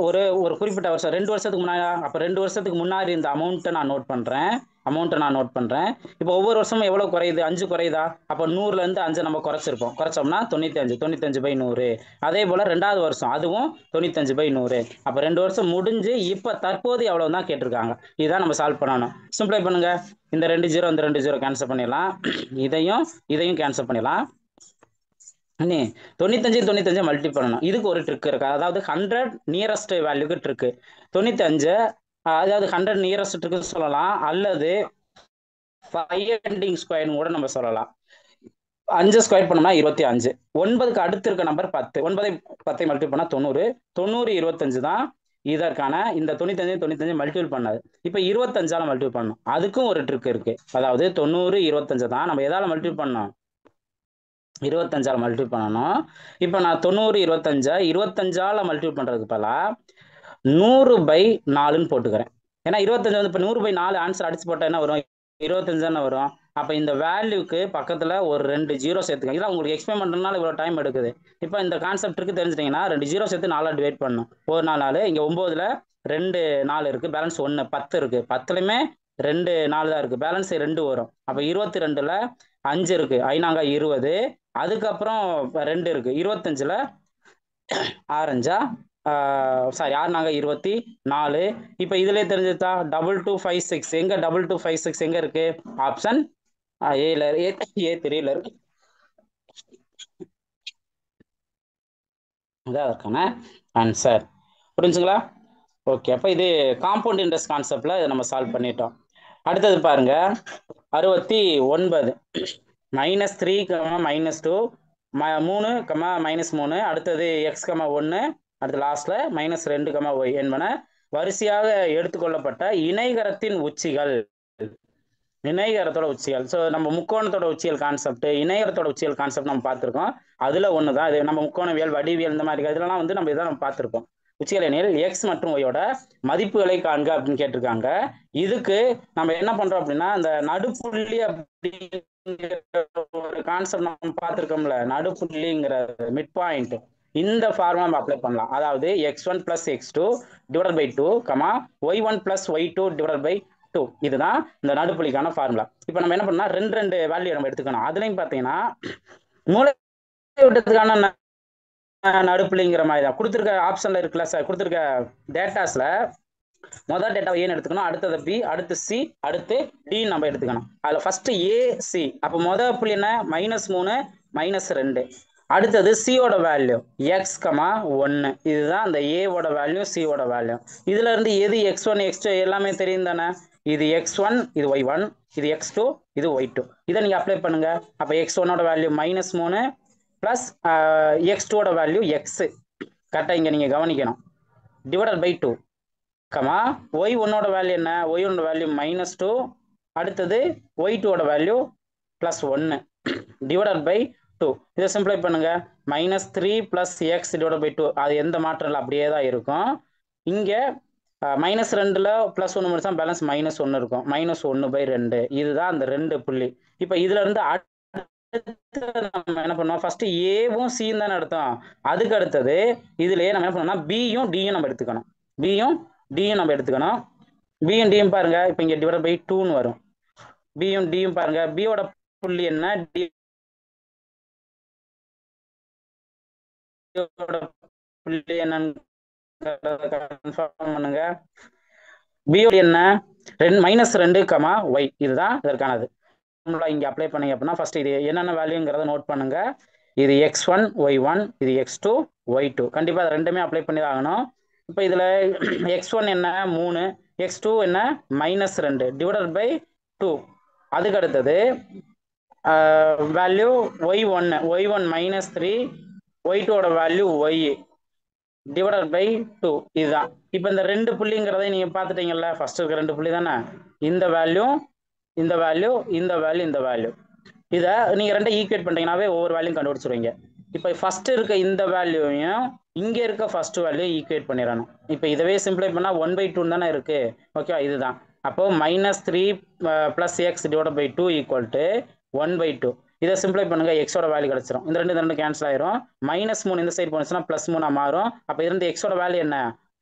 ஒரு ஒரு குறிப்பிட்ட வருஷம் 2 வருஷத்துக்கு முன்னாடி, அப்போ 2 வருஷத்துக்கு முன்னாடி இந்த அமௌண்ட்டை நான் நோட் பண்றேன். இப்போ ஒவ்வொரு வருஷமும் எவ்வளவு குறையுது? 5 குறையுதா? அப்போ 100ல இருந்து 5 நம்ம குறைச்சிருப்போம். குறைச்சோம்னா 95/100. அதே போல 2வது வருஷம் அதுவும் 95/100. அப்போ 2 வருஷம் முடிஞ்சு இப்போ தற்போது எவ்வளவு தான் கேட்டிருக்காங்க. இதான் நம்ம சால்வ் பண்ணணும். சிம்பிளை பண்ணுங்க. இந்த 2 0 இந்த 2 0 கேன்சல் பண்ணிடலாம். இதையும் கேன்சல் பண்ணிடலாம். 95 மல்டி பண்ணணும். இதுக்கு ஒரு ட்ரிக் இருக்கு. அதாவது 100 நியரஸ்ட் வேல்யூக்கு ட்ரிக்கு. 95 அதாவது 100 நியரஸ்ட் ட்ரிக்கு சொல்லலாம், அல்லது 5 எண்டிங் ஸ்கொயர்னு கூட நம்ம சொல்லலாம். 5 ஸ்கொயர் பண்ணோம்னா 25. 9க்கு அடுத்து இருக்க நம்பர் 10. 10 மல்டிபிள் பண்ணா 90. 90 25 தான் இதற்கான இந்த 95 மல்டிபிள் பண்ணது. இப்போ 25ஆல மல்டிபிள் பண்ணணும். அதுக்கும் ஒரு ட்ரிக் இருக்கு. அதாவது 90 25 தான் நம்ம எதால மல்டிபிள் பண்ணோம்? 25ஆல மல்டிபிள் பண்ணணும். இப்போ நான் 90 25ஆல மல்டிபிள் பண்றதுக்கு பதிலாக 100/4ன்னு போட்டுக்கிறேன். ஏன்னா 25 வந்து இப்போ 100/4 ஆன்சர் அடிச்சு போட்டா என்ன வரும்? 25 தானே வரும். அப்போ இந்த வேல்யூக்கு பக்கத்துல ஒரு 2 0 சேர்த்துக்கங்க. இதெல்லாம் உங்களுக்கு எக்ஸ்பிளைன் பண்றதுனால இவ்வளவு டைம் எடுக்குது. இப்போ இந்த கான்செப்ட் இருக்கு தெரிஞ்சிட்டீங்கன்னா 2 0 சேர்த்து 4 டிவைட் பண்ணணும். 1 4 இங்க 9ல 2 4 இருக்கு, பேலன்ஸ் 1 10 இருக்கு. 10லுமே 2 4 தான் இருக்கு, பேலன்ஸ் 2 வரும். அப்போ 22ல 5 இருக்கு, 5 20. அதுக்கப்புறம் 2 இருக்கு, 25ல 6 சாரி 6 24. இப்போ இதுல தெரிஞ்சுதா 2256 எங்க? 2256 எங்க இருக்கு? ஆப்ஷன் A3ல இருக்கு. இதான் அதற்கான ஆன்சர். புரிஞ்சுங்களா? ஓகே, அப்போ இது காம்பவுண்ட் இன்ட்ரெஸ்ட் கான்செப்ட்ல இதை நம்ம சால்வ் பண்ணிட்டோம். அடுத்தது பாருங்க, 69 -3, -2, 3, -3, அடுத்தது x, 1, அடுத்து லாஸ்ட்ல -2, y என்பன வரிசையாக எடுத்துக்கொள்ளப்பட்ட இணைகரத்தின் உச்சிகள். இணைகரத்தோட உச்சிகள். ஸோ நம்ம முக்கோணத்தோட உச்சிகள் கான்செப்ட், இணைகரத்தோட உச்சிகள் கான்செப்ட் நம்ம பார்த்துருக்கோம். அதுல ஒன்று தான் இது. நம்ம முக்கோணவியல், வடிவியல் இந்த மாதிரி இதெல்லாம் வந்து நம்ம இதான் நம்ம பார்த்துருப்போம். உச்சிகள் எனில் எக்ஸ் மற்றும் ஒய்யோட மதிப்புகளை காண்க அப்படின்னு கேட்டிருக்காங்க. இதுக்கு நம்ம என்ன பண்றோம் அப்படின்னா, இந்த நடுப்புள்ளி அப்படிங்கிற ஒரு கான்செப்ட் நம்ம பார்த்துருக்கோம்ல, நடுப்புள்ளிங்கிற மிட் பாயிண்ட், இந்த ஃபார்முலா நம்ம அப்ளை பண்ணலாம். அதாவது x1 + x2 divided by 2, y1 + y2 divided by 2. இதுதான் இந்த நடுப்புள்ளிக்கான ஃபார்முலா. இப்போ நம்ம என்ன பண்ணா, ரெண்டு வேல்யூ நம்ம எடுத்துக்கணும். அதுலயும் பார்த்தீங்கன்னா மூலை விட்டத்துக்கான நடுப்புள்ளிங்கிற மாதிரி தான் கொடுத்துருக்க ஆப்ஷன்ல இருக்குல்ல சார், கொடுத்துருக்க டேட்டாஸ்ல முதல் டேட்டா ஏன்னு எடுத்துக்கணும், அடுத்தது பி, அடுத்து சி, அடுத்து டி நம்ம எடுத்துக்கணும். அதுல ஃபர்ஸ்ட் ஏ சி. அப்போ முதல் புள்ளி என்ன, -3 -2. அடுத்தது சியோட வேல்யூ எக்ஸ், 1. இதுதான் அந்த ஏவோட வேல்யூ, சியோட வேல்யூ. இதுல இருந்து எது x1 x2 எல்லாமே தெரியும் தானே. இது x1, இது y1, இது x2, இது y2. இதை நீங்க அப்ளை பண்ணுங்க. அப்ப x1ஓட வேல்யூ -3 பிளஸ் x2ஓட வேல்யூ எக்ஸ். கரெக்டா இங்க நீங்க கவனிக்கணும். டிவைடட் பை 2, y1ஓட வேல்யூ என்ன, y1ஓட வேல்யூ -2, அடுத்தது y2ஓட வேல்யூ +1 டிவைடட் பை 2. இதை சிம்பிளை பண்ணுங்க. -3 + x டிவைடட் பை 2. அது எந்த மாற்றம் இல்லை, அப்படியே தான் இருக்கும். இங்க -2ல +1 முடிச்சா பேலன்ஸ் -1 இருக்கும். -1/2. இதுதான் அந்த ரெண்டு புள்ளி. இப்போ இதுல இருந்து நம்ம என்ன பண்ணுவோம், ஃபர்ஸ்ட் ஏவும் சியும் தானே எடுத்தோம். அதுக்கு அடுத்தது இதுலயே நம்ம என்ன பண்ணோம்னா பியும் டியும் நம்ம எடுத்துக்கணும். பியும் டியும் நம்ம எடுத்துக்கணும். பியும் டியும் பாருங்க, இப்போ இங்க டிவைட் பை 2ன்னு வரும். பியும் டியும் பாருங்க, பியோட புள்ளி என்ன, டியோட புள்ளி என்னன்னு கன்ஃபார்ம் பண்ணுங்க. பியோட என்ன, -2, y. இதுதான் இதற்கானது. இங்க அப்ளை பண்ணீங்க அப்படின்னா ஃபர்ஸ்ட் இது என்னென்ன வேல்யூங்கிறத நோட் பண்ணுங்க. இது x1 y1, இது x2 y2. கண்டிப்பா அது ரெண்டுமே அப்ளை பண்ணி தான் ஆகணும். இப்போ இதுல x1 என்ன 3, x2 என்ன -2 டிவைடட் பை 2. அதுக்கு அடுத்தது வேல்யூ y1 -3, y2ஓட வேல்யூ y டிவைடட் பை 2. இதுதான். இப்போ இந்த ரெண்டு புள்ளிங்கிறதை நீங்க பார்த்துட்டீங்கல்ல, ஃபர்ஸ்ட் இருக்க ரெண்டு புள்ளி தானே. இந்த வேல்யூ, இந்த வேல்யூ, இந்த வேல்யூ, இந்த வேல்யூ. இதை நீங்க ரெண்டை ஈக்குவேட் பண்ணிட்டீங்கன்னாவே ஒவ்வொரு வேல்யூ கண்டுபிடிச்சிருவீங்க. இப்போ ஃபர்ஸ்ட் இருக்க இந்த வேல்யூவையும் இங்க இருக்க ஃபர்ஸ்ட் வேல்யூ ஈக்குவேட் பண்ணிடணும். இப்போ இதவே சிம்பிளை பண்ணா 1/2 தானே இருக்கு. ஓகேவா, இதுதான். அப்போ -3 + x டிவைட் பை 2 = 1/2. இதை சிம்பிளை பண்ணுங்க, எக்ஸோட வேல்யூ கிடைச்சிரும். இந்த ரெண்டு கேன்சல் ஆயிரும். -3 இந்த சைடு போனுச்சுன்னா +3 மாறும். அப்போ இருந்து எக்ஸோட வேல்யூ என்ன,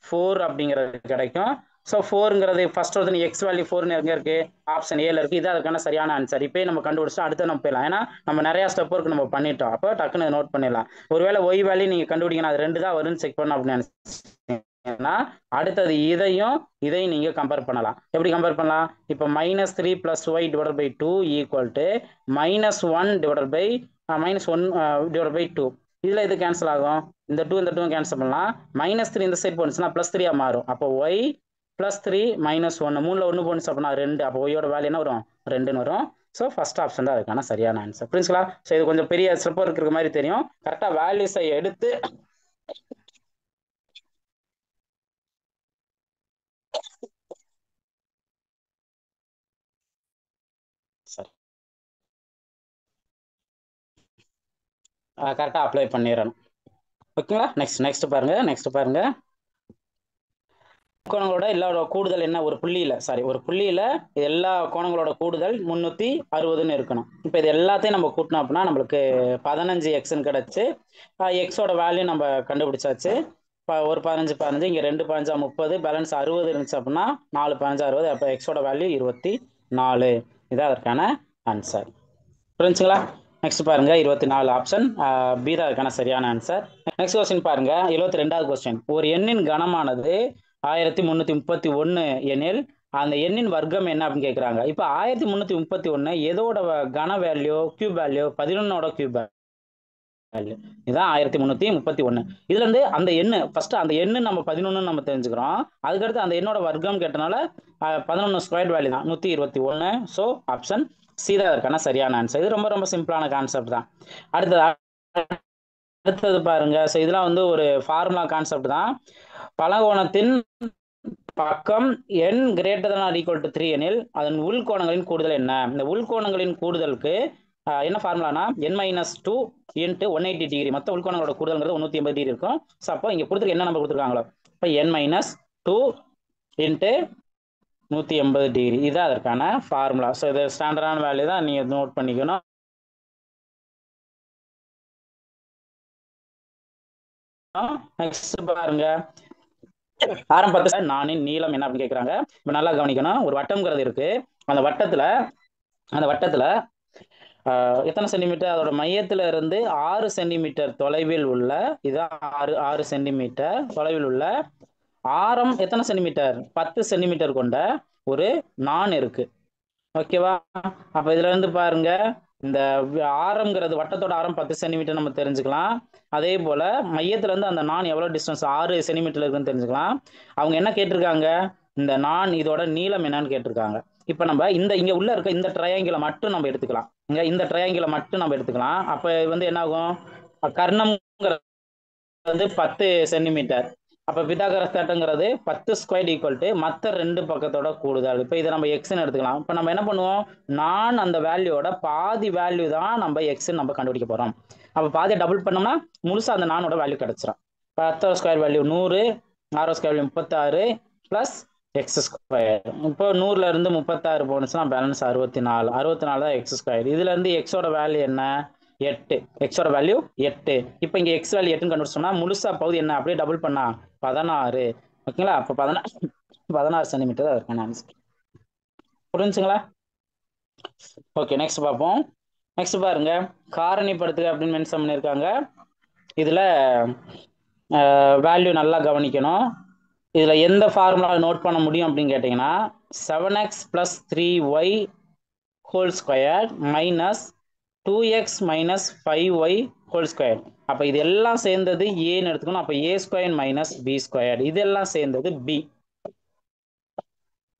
4 அப்படிங்கிறது கிடைக்கும். ஸோ 4ங்கிறது ஃபர்ஸ்ட் ஒருத்தர் எக்ஸ் வேல்யூ 4 எங்க இருக்கு, ஆப்ஷன் ஏல இருக்கு. இது அதுக்கான சரியான ஆன்சர். இப்போ நம்ம கண்டுபிடிச்சா அடுத்து நம்ம போயிடலாம். ஏன்னா நம்ம நிறைய ஸ்டெப் ஒர்க் நம்ம பண்ணிட்டோம். அப்போ டக்குன்னு நோட் பண்ணிடலாம். ஒருவேளை ஒய் வேல்யூ நீங்க கண்டுபிடிக்கணும், அது 2 தான் வரும்னு செக் பண்ணணும் அப்படின்னு நினைச்சீங்கன்னா அடுத்தது இதையும் நீங்க கம்பேர் பண்ணலாம். எப்படி கம்பேர் பண்ணலாம், இப்போ -3 + y divided by 2 = -1 divided by -1/2. இதுல இது கேன்சல் ஆகும். இந்த 2 இந்த 2 கேன்சல் பண்ணலாம். -3 இந்த சைடு போனுச்சுன்னா +3 மாறும். அப்போ y +3 -1, 3ல 1 போனுச்சு அப்படின்னா 2. அப்போ ஒய்யோட வேல்யூ என்ன வரும், 2ன்னு வரும். ஸோ ஃபர்ஸ்ட் ஆப்ஷன் தான் அதுக்கான சரியான ஆன்சர். புரிஞ்சுங்களா? ஸோ இது கொஞ்சம் பெரிய ஸ்டெப் இருக்கிற மாதிரி தெரியும். கரெக்டாக வேல்யூஸை எடுத்து சரி கரெக்டாக அப்ளை பண்ணிடணும். ஓகேங்களா? நெக்ஸ்ட் பாருங்க. கோணங்களோட எல்லா கூடுதல் என்ன, ஒரு புள்ளியில எல்லா கோணங்களோட கூடுதல் 360ன்னு இருக்கணும். இப்போ இது எல்லாத்தையும் நம்ம கூட்டினோம் அப்படின்னா நம்மளுக்கு 15x கிடைச்சு, எக்ஸோட வேல்யூ நம்ம கண்டுபிடிச்சாச்சு. ஒரு 15 இங்க 2 15 30, பேலன்ஸ் 60 இருந்துச்சு அப்படின்னா 4 15 60. அப்போ எக்ஸோட வேல்யூ 24. இதான் அதற்கான ஆன்சர். புரிஞ்சுங்களா? நெக்ஸ்ட் பாருங்க, 24 ஆப்ஷன் பி தான் அதுக்கான சரியான ஆன்சர். நெக்ஸ்ட் கொஸ்டின் பாருங்க, 72வது கொஸ்டின். ஒரு எண்ணின் கனமானது 1331 எனில் அந்த எண்ணின் வர்க்கம் என்ன அப்படின்னு கேட்குறாங்க. இப்போ 1331 எதோட கன வேல்யூ, கியூப் வேல்யூ 11ஓட கியூப் வேல்யூ. இதுதான் 1331. இதுல இருந்து அந்த எண்ணு ஃபர்ஸ்ட் அந்த எண்ணு நம்ம 11 நம்ம தெரிஞ்சுக்கிறோம். அதுக்கடுத்து அந்த எண்ணோட வர்க்கம் கேட்டனால 11 ஸ்கொயர் வேல்யூ தான் 121. ஸோ ஆப்ஷன் சி தான் அதற்கான சரியான ஆன்சர். இது ரொம்ப ரொம்ப சிம்பிளான கான்செப்ட் தான். அடுத்தது பாருங்க. ஸோ இதெல்லாம் வந்து ஒரு ஃபார்முலா கான்செப்ட் தான். பலகோணத்தின் பக்கம் n greater than or equal to 3 எனில் அதன் உள்கோணங்களின் கூடுதல் என்ன? இந்த உள்கோணங்களின் கூடுதலுக்கு என்ன ஃபார்முலானா n-2 இன்ட்டு 180 டிகிரி. மொத்த உள்கோணங்களோட கூடுதல்ங்கிறது 180 டிகிரி இருக்கும். ஸோ அப்போ இங்கே கொடுத்துருக்கு என்ன நம்பர் கொடுத்துருக்காங்களோ இப்போ n-2 இன்ட்டு 180 டிகிரி. இதுதான் அதற்கான ஃபார்முலா. ஸோ இது ஸ்டாண்டர்டான வேல்யூ தான், நீங்கள் நோட் பண்ணிக்கணும். நெக்ஸ்ட் பாருங்க. ஆரம்பத்துல நானின் நீளம் என்ன அப்படின்னு கேட்குறாங்க. இப்போ நல்லா கவனிக்கணும். ஒரு வட்டம்ங்கிறது இருக்கு. அந்த வட்டத்துல எத்தனை சென்டிமீட்டர்? அதோட மையத்துல இருந்து 6 சென்டிமீட்டர் தொலைவில் உள்ள, இதான் 6 சென்டிமீட்டர் தொலைவில் உள்ள ஆரம் எத்தனை சென்டிமீட்டர்? 10 சென்டிமீட்டர் கொண்ட ஒரு நான் இருக்கு. ஓகேவா? அப்ப இதுல இருந்து பாருங்க, இந்த ஆரம்ங்கிறது வட்டத்தோட ஆரம் 10 சென்டிமீட்டர் நம்ம தெரிஞ்சுக்கலாம். அதே போல மையத்துல இருந்து அந்த நான் எவ்வளவு டிஸ்டன்ஸ் 6 சென்டிமீட்டர் இருக்குன்னு தெரிஞ்சுக்கலாம். அவங்க என்ன கேட்டிருக்காங்க? இந்த நான் இதோட நீளம் என்னன்னு கேட்டிருக்காங்க. இப்ப நம்ம இங்க உள்ள இருக்க இந்த ட்ரையாங்கிளை மட்டும் நம்ம எடுத்துக்கலாம். இந்த ட்ரையாங்கிளை மட்டும் நம்ம எடுத்துக்கலாம். அப்ப வந்து என்ன ஆகும்? கர்ணம்ங்கிறது வந்து 10 சென்டிமீட்டர். அப்ப பித்தாகரஸ் தேற்றங்கிறது 10 ஸ்கொயர் ஈக்குவல் டு மற்ற ரெண்டு பக்கத்தோட கூடுதல். இப்போ இதை நம்ம எக்ஸ்ன்னு எடுத்துக்கலாம். இப்போ நம்ம என்ன பண்ணுவோம்? நான் அந்த வேல்யூவோட பாதி வேல்யூ தான் நம்ம எக்ஸ்ன்னு நம்ம கண்டுபிடிக்க போறோம். அப்போ பாதியை டபுள் பண்ணோம்னா முழுசா அந்த நானோட வேல்யூ கிடைச்சிடும். 10 square value 100, 6 square value 36 plus X square. இப்போ 100ல இருந்து 36 போனுச்சுன்னா பேலன்ஸ் 64. 64 தான் எக்ஸ் ஸ்கொயர். இதுல இருந்து எக்ஸோட வேல்யூ என்ன? 8. எக்ஸோட வேல்யூ 8. இப்போ இங்க எக்ஸ் வேல்யூ 8 கண்டுபிடிச்சோம்னா முழுசா பகுதி என்ன? அப்படியே டபுள் பண்ணா 16. ஓகேங்களா? அப்போ 16 சென்டிமீட்டர் தான் இருக்கான ஆன்சர். புரிஞ்சுங்களா? ஓகே, நெக்ஸ்ட் பார்ப்போம். நெக்ஸ்ட் பாருங்க, காரணிப்படுத்துக அப்படின்னு மென்ஷன் பண்ணியிருக்காங்க. இதுல வேல்யூ நல்லா கவனிக்கணும். இதுல எந்த ஃபார்முலா நோட் பண்ண முடியும் அப்படின்னு கேட்டீங்கன்னா 7x plus 3y whole square minus 2x minus 5y whole square. அப்ப இது எல்லாம் சேர்ந்தது ஏன்னு எடுத்துக்கணும். அப்ப a square minus B square, இதெல்லாம் சேர்ந்தது பி.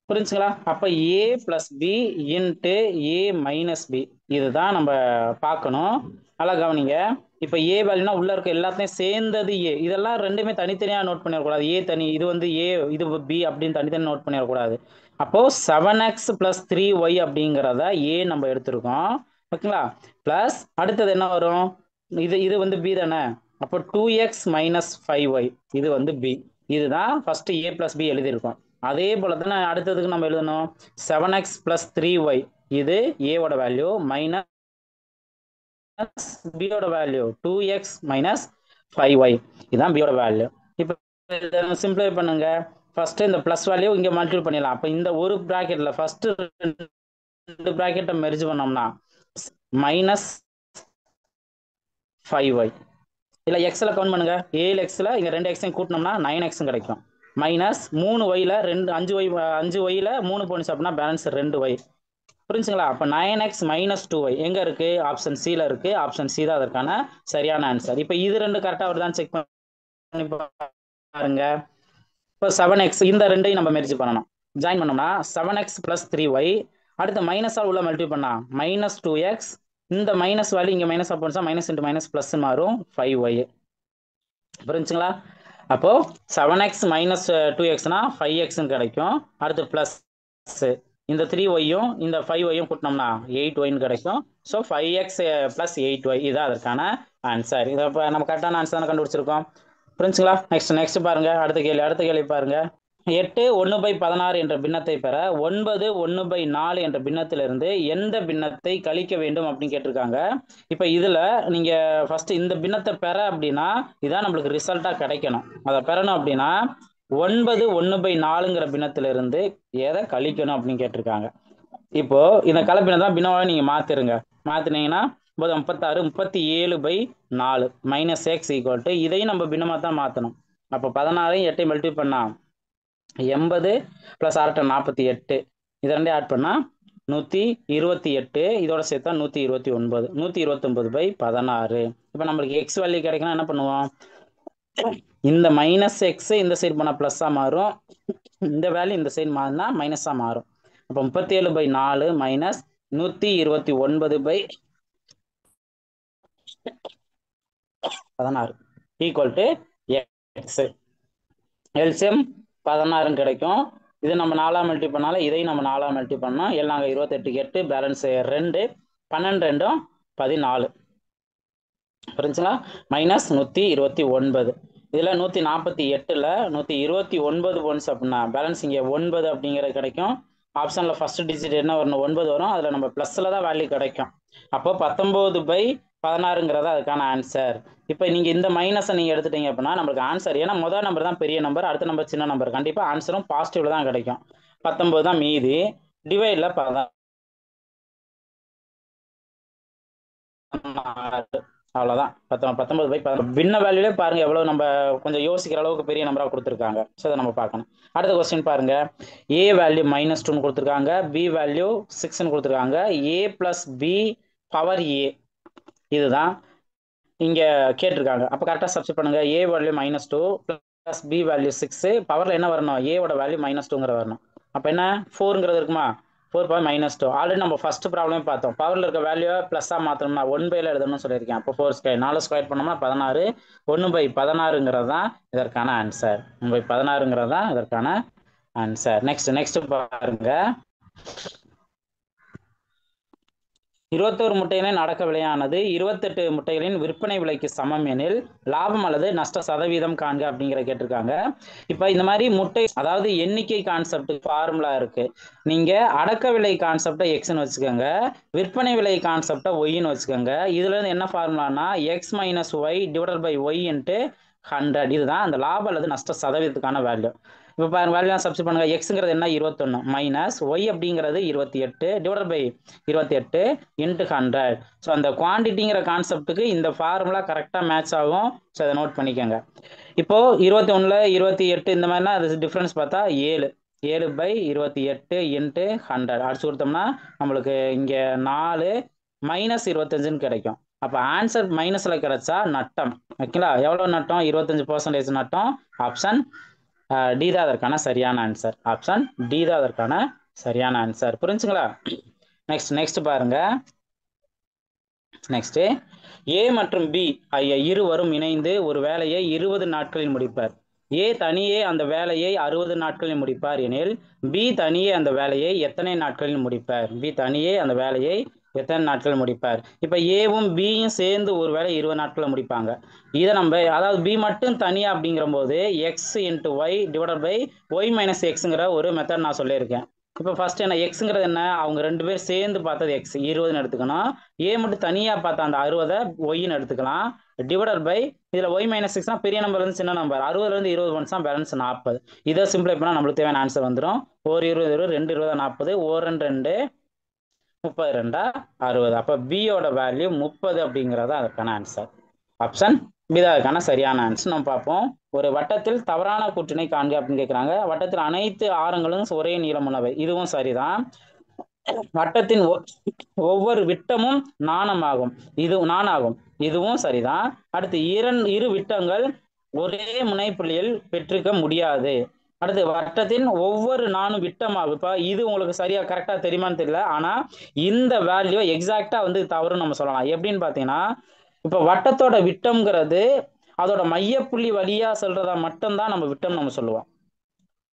புரிஞ்சுங்களா? அப்ப a plus B into a minus B, இதுதான் நம்ம பார்க்கணும். நல்லா கவனிங்க. இப்ப ஏ வேல்யூனா உள்ள இருக்க எல்லாத்தையும் சேர்ந்தது ஏ. இதெல்லாம் ரெண்டுமே தனித்தனியா நோட் பண்ணிடக்கூடாது. ஏ தனி, இது வந்து ஏ, இது பி அப்படின்னு தனித்தனி நோட் பண்ணிடக்கூடாது. அப்போ 7x plus 3y அப்படிங்கிறத ஏ நம்ம எடுத்திருக்கோம். ஓகேங்களா? பிளஸ் அடுத்தது என்ன வரும்? இது வந்து பி தானே. அப்போ 2x மைனஸ் 5y, இது வந்து பி. இதுதான் ஃபர்ஸ்ட் ஏ பிளஸ் பி எழுதியிருக்கோம். அதே போல தானே அடுத்ததுக்கு நம்ம எழுதணும். 7x plus 3y, இது ஏவோட வேல்யூ மைனஸ் பியோட வேல்யூ 2x மைனஸ் 5y, இதுதான் பியோட வேல்யூ. இப்போ சிம்பிளை பண்ணுங்க. ஃபர்ஸ்ட் இந்த பிளஸ் வேல்யூ இங்க மல்டிபிள் பண்ணிடலாம். அப்ப இந்த ஒரு பிராக்கெட்ல ஃபர்ஸ்ட் ரெண்டு பிராக்கெட்டை மெர்ஜ் பண்ணோம்னா மைனஸ் 5y, இல்ல எக்ஸ்ல கவுண்ட் பண்ணுங்க. 7xல இங்க 2x கூட்டினோம்னா 9x கிடைக்கும். மைனஸ் 3yல 5yல 3 போனுச்சு அப்படின்னா பேலன்ஸ் 2y. புரிஞ்சுங்களா? அப்ப 9x மைனஸ் 2y எங்க இருக்கு? ஆப்ஷன் சில இருக்கு. ஆப்ஷன் சி தான் அதற்கான சரியான ஆன்சர். இப்ப இது ரெண்டு கரெக்டா வருதான்னு செக் பண்ணி பாருங்க. இப்போ 7x இந்த ரெண்டையும் நம்ம மெர்ஜ் பண்ணணும். ஜாயின் பண்ணோம்னா 7x பிளஸ் 3y, அடுத்து மைனஸால் உள்ள மல்டிபிள் பண்ணா மைனஸ் 2x, இந்த மைனஸ் வேல்யூ இங்க மைனஸ் போனுச்சா மைனஸ் இன்டு மைனஸ் பிளஸ் மாறும் 5y. புரிஞ்சுங்களா? அப்போ 7x மைனஸ் 2xனா 5x கிடைக்கும். அடுத்து பிளஸ் இந்த 3yயும் இந்த 5yயும் கூட்டினோம்னா 8y கிடைக்கும். ஸோ 5x பிளஸ் 8y, இதுதான் அதற்கான ஆன்சர். இதை நம்ம கரெக்டான ஆன்சர் தானே கண்டுபிடிச்சிருக்கோம். புரிஞ்சுங்களா? நெக்ஸ்ட் பாருங்க. அடுத்த கேள்வி பாருங்க. 8 1/16 என்ற பின்னத்தை பெற 9 1/4 என்ற பின்னத்திலிருந்து எந்த பின்னத்தை கழிக்க வேண்டும் அப்படின்னு கேட்டிருக்காங்க. இப்ப இதுல நீங்க ஃபர்ஸ்ட் இந்த பின்னத்தை பெற அப்படின்னா இதான் நம்மளுக்கு ரிசல்ட்டா கிடைக்கணும். அதை பெறணும் அப்படின்னா 9 1/4ங்கிற பின்னத்திலிருந்து எதை கழிக்கணும் அப்படின்னு கேட்டிருக்காங்க. இப்போ இந்த கலப்பினம் தான் பின்னவாக நீங்க மாத்திருங்க. மாத்தினீங்கன்னா 36 37/4 மைனஸ் எக்ஸ் ஈக்குவல் டு, இதையும் நம்ம பின்னமா தான் மாத்தணும். அப்போ 16 8 மல்டிபிள் பண்ணா 80 பிளஸ் 6 48, இது ரெண்டே ஆட் பண்ணா 128 இதோட சேர்த்தா 129 129/16. இப்போ நம்மளுக்கு எக்ஸ் வேல்யூ கிடைக்கணும் என்ன பண்ணுவோம், இந்த மைனஸ் எக்ஸ் இந்த சைடு போனால் ப்ளஸ்ஸாக மாறும், இந்த வேல்யூ இந்த சைடு மாறினா மைனஸாக மாறும். அப்போ 37/4 minus 129/16 equal to X. LCM 16 கிடைக்கும். இது நம்ம 4 மல்டி பண்ணாலும் இதையும் நம்ம 4 மல்டி பண்ணோம். எல்லாம் 28 8 பேலன்ஸ் 2 12 2 14 புரிஞ்சுங்களா, மைனஸ் 129. இதில் 148ல் 129 போன்ஸ் அப்படின்னா பேலன்ஸ் இங்கே 9 அப்படிங்கிறது கிடைக்கும். ஆப்ஷனில் ஃபர்ஸ்ட் டிஜிட் என்ன வரணும், 9 வரும். அதில் நம்ம ப்ளஸில் தான் வேல்யூ கிடைக்கும். அப்போ 19/16 அதுக்கான ஆன்சர். இப்போ நீங்கள் இந்த மைனஸை நீங்கள் எடுத்துட்டீங்க அப்படின்னா நம்மளுக்கு ஆன்சர், ஏன்னா முதல் நம்பர் தான் பெரிய நம்பர், அடுத்த நம்பர் சின்ன நம்பர், கண்டிப்பாக ஆன்சரும் பாசிட்டிவ்ல தான் கிடைக்கும். 19 தான் மீதி, டிவைடில் 16. அவ்வளோதான் 19/16. பின்ன வேல்யூலே பாருங்க எவ்வளவு நம்ம கொஞ்சம் யோசிக்கிற அளவுக்கு பெரிய நம்பராக கொடுத்துருக்காங்க. ஸோ அதை நம்ம பார்க்கணும். அடுத்த கொஸ்டின் பாருங்க, ஏ வேல்யூ -2 கொடுத்துருக்காங்க, பி வேல்யூ 6 கொடுத்துருக்காங்க, ஏ பிளஸ் பி பவர் ஏ இதுதான் இங்க கேட்டிருக்காங்க. அப்போ கரெக்டாக சப்ஸ்டிட் பண்ணுங்க. A value -2 plus B value 6, பவர்ல என்ன வரணும், ஏவோட வேல்யூ -2 வரணும். அப்போ என்ன 4 இருக்குமா, 4/-2. ஆல்ரெடி நம்ம ஃபர்ஸ்ட் ப்ராப்ளமே பார்த்தோம். பவர்ல இருக்க வேல்யூ ப்ளஸ்ஸாக மாற்றணும்னா 1/ல எழுதணும்னு சொல்லியிருக்கேன். அப்போ 4² 4 ஸ்கொயர் பண்ணோம்னா 16, 1/16 தான் இதற்கான ஆன்சர். 1/16 தான் இதற்கான ஆன்சர். நெக்ஸ்ட் பாருங்க, 21 முட்டைகளின் அடக்க விலையானது 28 முட்டைகளின் விற்பனை விலைக்கு சமம் எனில் லாபம் அல்லது நஷ்ட சதவீதம் காண்க அப்படிங்கிற கேட்டிருக்காங்க. இப்போ இந்த மாதிரி முட்டை, அதாவது எண்ணிக்கை கான்செப்ட் ஃபார்முலா இருக்கு. நீங்க அடக்க விலை கான்செப்டை எக்ஸ்ன்னு வச்சுக்கோங்க, விற்பனை விலை கான்செப்டை ஒய்ன்னு வச்சுக்கோங்க. இதுல இருந்து என்ன ஃபார்முலானா x - y divided by y into 100. இதுதான் அந்த லாபம் அல்லது நஷ்ட சதவீதத்துக்கான வேல்யூ. இப்போ பாருங்க, வேல்யூ சப்ஸ்டிட் பண்ணுங்க. எக்ஸுங்கிறது என்ன 21 மைனஸ் ஒய் அப்படிங்கிறது 28 டிவைடட் பை 28 இன்ட்டு 100. ஸோ அந்த குவான்டிட்டிங்கிற கான்செப்ட்டுக்கு இந்த ஃபார்முலா கரெக்டாக மேட்ச் ஆகும். ஸோ அதை நோட் பண்ணிக்கோங்க. இப்போ 21ல் 28 இந்த மாதிரினா அது டிஃப்ரென்ஸ் பார்த்தா 7 7/28 இன்ட்டு 100 அடிச்சு கொடுத்தோம்னா நம்மளுக்கு இங்கே 4 -25ன்னு கிடைக்கும். அப்போ ஆன்சர் மைனஸில் கிடைச்சா நட்டம். ஓகேங்களா, எவ்வளோ நட்டம், 25% நட்டம். ஆப்ஷன் டி தான் அதற்கான சரியான ஆன்சர். ஆப்ஷன் டி தான் அதற்கான சரியான ஆன்சர். புரிஞ்சுங்களா. நெக்ஸ்ட் பாருங்க, நெக்ஸ்ட் ஏ மற்றும் பி ஆகிய இருவரும் இணைந்து ஒரு வேலையை 20 நாட்களில் முடிப்பார். ஏ தனியே அந்த வேலையை 60 நாட்களில் முடிப்பார் எனில் பி தனியே அந்த வேலையை எத்தனை நாட்களில் முடிப்பார், பி தனியே அந்த வேலையை எத்தனை நாட்கள் முடிப்பார். இப்போ ஏவும் பியும் சேர்ந்து ஒரு வேலை 20 நாட்களில் முடிப்பாங்க. இதை நம்ம, அதாவது பி மட்டும் தனியா அப்படிங்கிற போது X into Y divided by Y minus எக்ஸுங்கிற ஒரு மெத்தட் நான் சொல்லியிருக்கேன். இப்போ ஃபர்ஸ்ட் என்ன எக்ஸுங்கிறது என்ன, அவங்க 2 பேர் சேர்ந்து பார்த்தது எக்ஸ் 20ன்னு எடுத்துக்கணும். ஏ மட்டும் தனியாக பார்த்தா அந்த 60 ஒய்ன்னு எடுத்துக்கலாம். டிவைடட் பை இதில் ஒய் -6னா பெரிய நம்பர் வந்து சின்ன நம்பர், 60லேருந்து 20 போனஸா பேலன்ஸ் 40. இதை சிம்பிளை பண்ணால் நம்மளுக்கு தேவையான ஆன்சர் வந்துடும். 1 20 2 20 40, 1 2 32 60. அப்போ பியோட வேல்யூ 30 அப்படிங்கிறத அதற்கான ஆன்சர். ஆப்ஷன் பி தான் அதுக்கான சரியான ஆன்சர். நம்ம பார்ப்போம். ஒரு வட்டத்தில் தவறான கூற்றினை காண்க அப்படின்னு கேட்குறாங்க. வட்டத்தில் அனைத்து ஆரங்களும் ஒரே நீளமுள்ளவை, இதுவும் சரிதான். வட்டத்தின் ஒவ்வொரு விட்டமும் நாணாகும், இதுவும் சரிதான். அடுத்து இரு விட்டங்கள் ஒரே முனைப்புள்ளியில் பெற்றிருக்க முடியாது. அடுத்து வட்டத்தின் ஒவ்வொரு 4 விட்டமாகும். இப்போ இது உங்களுக்கு சரியா கரெக்டா தெரியுமான்னு தெரியல, ஆனா இந்த வேல்யூ எக்ஸாக்டா வந்து தவறுன்னு நம்ம சொல்லலாம். எப்படின்னு பார்த்தீங்கன்னா, இப்போ வட்டத்தோட விட்டம்ங்கிறது அதோட மையப்புள்ளி வழியா சொல்றதா மட்டும்தான் நம்ம விட்டம் நம்ம சொல்லுவோம்.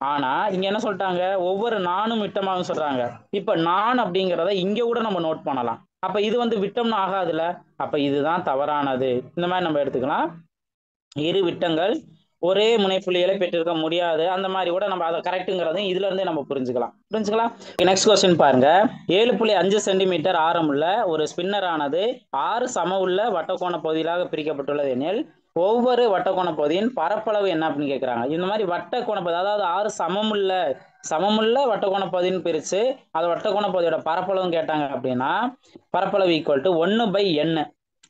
ஆனா இங்க என்ன சொல்லிட்டாங்க, ஒவ்வொரு நானும் விட்டமாகும் சொல்றாங்க. இப்ப நான் அப்படிங்கிறத இங்க கூட நம்ம நோட் பண்ணலாம். அப்ப இது வந்து விட்டம்னு ஆகாதுல்ல, அப்ப இதுதான் தவறானது. இந்த மாதிரி நம்ம எடுத்துக்கலாம். இரு விட்டங்கள் ஒரே முனைப்புள்ளிகளை பெற்றிருக்க முடியாது, அந்த மாதிரி கூட நம்ம அதை கரெக்டுங்கிறதையும் இதுல இருந்தே நம்ம புரிஞ்சுக்கலாம். நெக்ஸ்ட் கொஸ்டின் பாருங்க, 7.5 சென்டிமீட்டர் ஆரமுள்ள ஒரு ஸ்பின்னர் ஆனது 6 சம உள்ள வட்டக்கோண பகுதிகளாக பிரிக்கப்பட்டுள்ளது எனில் ஒவ்வொரு வட்டக்கோண பகுதியின் பரப்பளவு என்ன அப்படின்னு கேட்குறாங்க. இந்த மாதிரி வட்டக்கோண பகுதி, அதாவது 6 சமமுள்ள வட்டக்கோண பகுதின்னு பிரித்து அது வட்டக்கோண பகுதியோட பரப்பளவும் கேட்டாங்க அப்படின்னா பரப்பளவு ஈக்குவல் டு 1/n.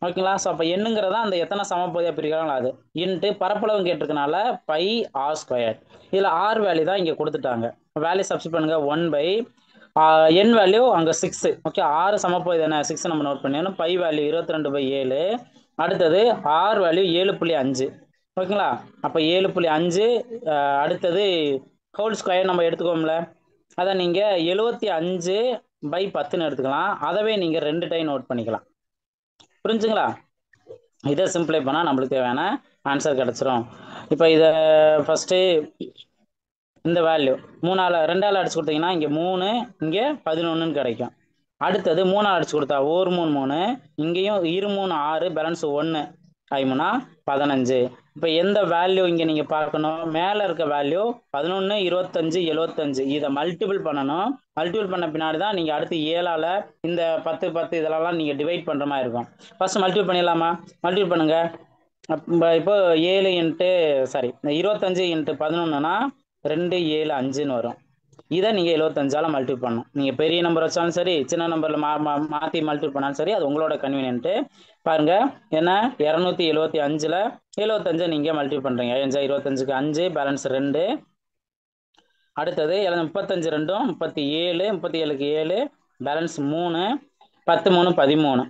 ஓகேங்களா. ஸோ அப்போ எண்ணுங்கிறதா அந்த எத்தனை சமப்பகுதியாக பிரிக்கிறாங்களோ அது இன்ட்டு பரப்பளவு கேட்டிருக்கனால πr². இதில் ஆர் வேல்யூ தான் இங்கே கொடுத்துட்டாங்க. வேல்யூ சப்ஸ்டிட் பண்ணுங்க. 1/√πr². என் வேல்யூ அங்கே 6. ஓகே, 6 சமப்போது என்ன 6 நம்ம நோட் பண்ணிடணும். Pi value 22/7. அடுத்தது ஆர் வேல்யூ 7.5. ஓகேங்களா, அப்போ 7.5. அடுத்தது ஹோல் ஸ்கொயர் நம்ம எடுத்துக்கோம்ல, அதை நீங்கள் 75/10 எடுத்துக்கலாம். அதவே நீங்கள் 2 டைம் நோட் பண்ணிக்கலாம். புரிஞ்சுங்களா? இதை சிம்பிளை பண்ணால் நம்மளுக்கு தேவையான ஆன்சர் கிடச்சிரும். இப்போ இதை ஃபஸ்ட்டு இந்த வேல்யூ 3ஆல் 2ஆல் அடிச்சு கொடுத்தீங்கன்னா இங்கே 3, இங்கே 11ன்னு கிடைக்கும். அடுத்தது 3ஆல் அடிச்சு கொடுத்தா 1 3 3, இங்கேயும் 2 3 6, பேலன்ஸ் 1 5 15. இப்போ எந்த வேல்யூ இங்கே நீங்கள் பார்க்கணும், மேலே இருக்க வேல்யூ 11 25 75. இதை மல்டிபிள் பண்ணணும். மல்டிபிள் பண்ண பின்னாடி தான் நீங்கள் அடுத்து 7ஆல் இந்த 10 10 இதெல்லாம் நீங்கள் டிவைட் பண்ணுற மாதிரி இருக்கும். ஃபர்ஸ்ட் மல்டிபிள் பண்ணிடலாமா? மல்டிபிள் பண்ணுங்க. இப்போ 7 25 × 11னா 2 7 5ன்னு வரும். இதை நீங்கள் 75ஆல் மல்டிபிள் பண்ணணும். நீங்கள் பெரிய நம்பர் வச்சாலும் சரி, சின்ன நம்பரில் மாற்றி மல்டிபிள் பண்ணாலும் சரி, அது உங்களோட கன்வீனியன்ட்டு. பாருங்க, என்ன 275ல் 75 நீங்கள் மல்டிபிள் பண்ணுறீங்க. 5 25க்கு 5, பேலன்ஸ் 2. அடுத்தது 35 2 37, 37க்கு 7, பேலன்ஸ் 3, 10 3 13.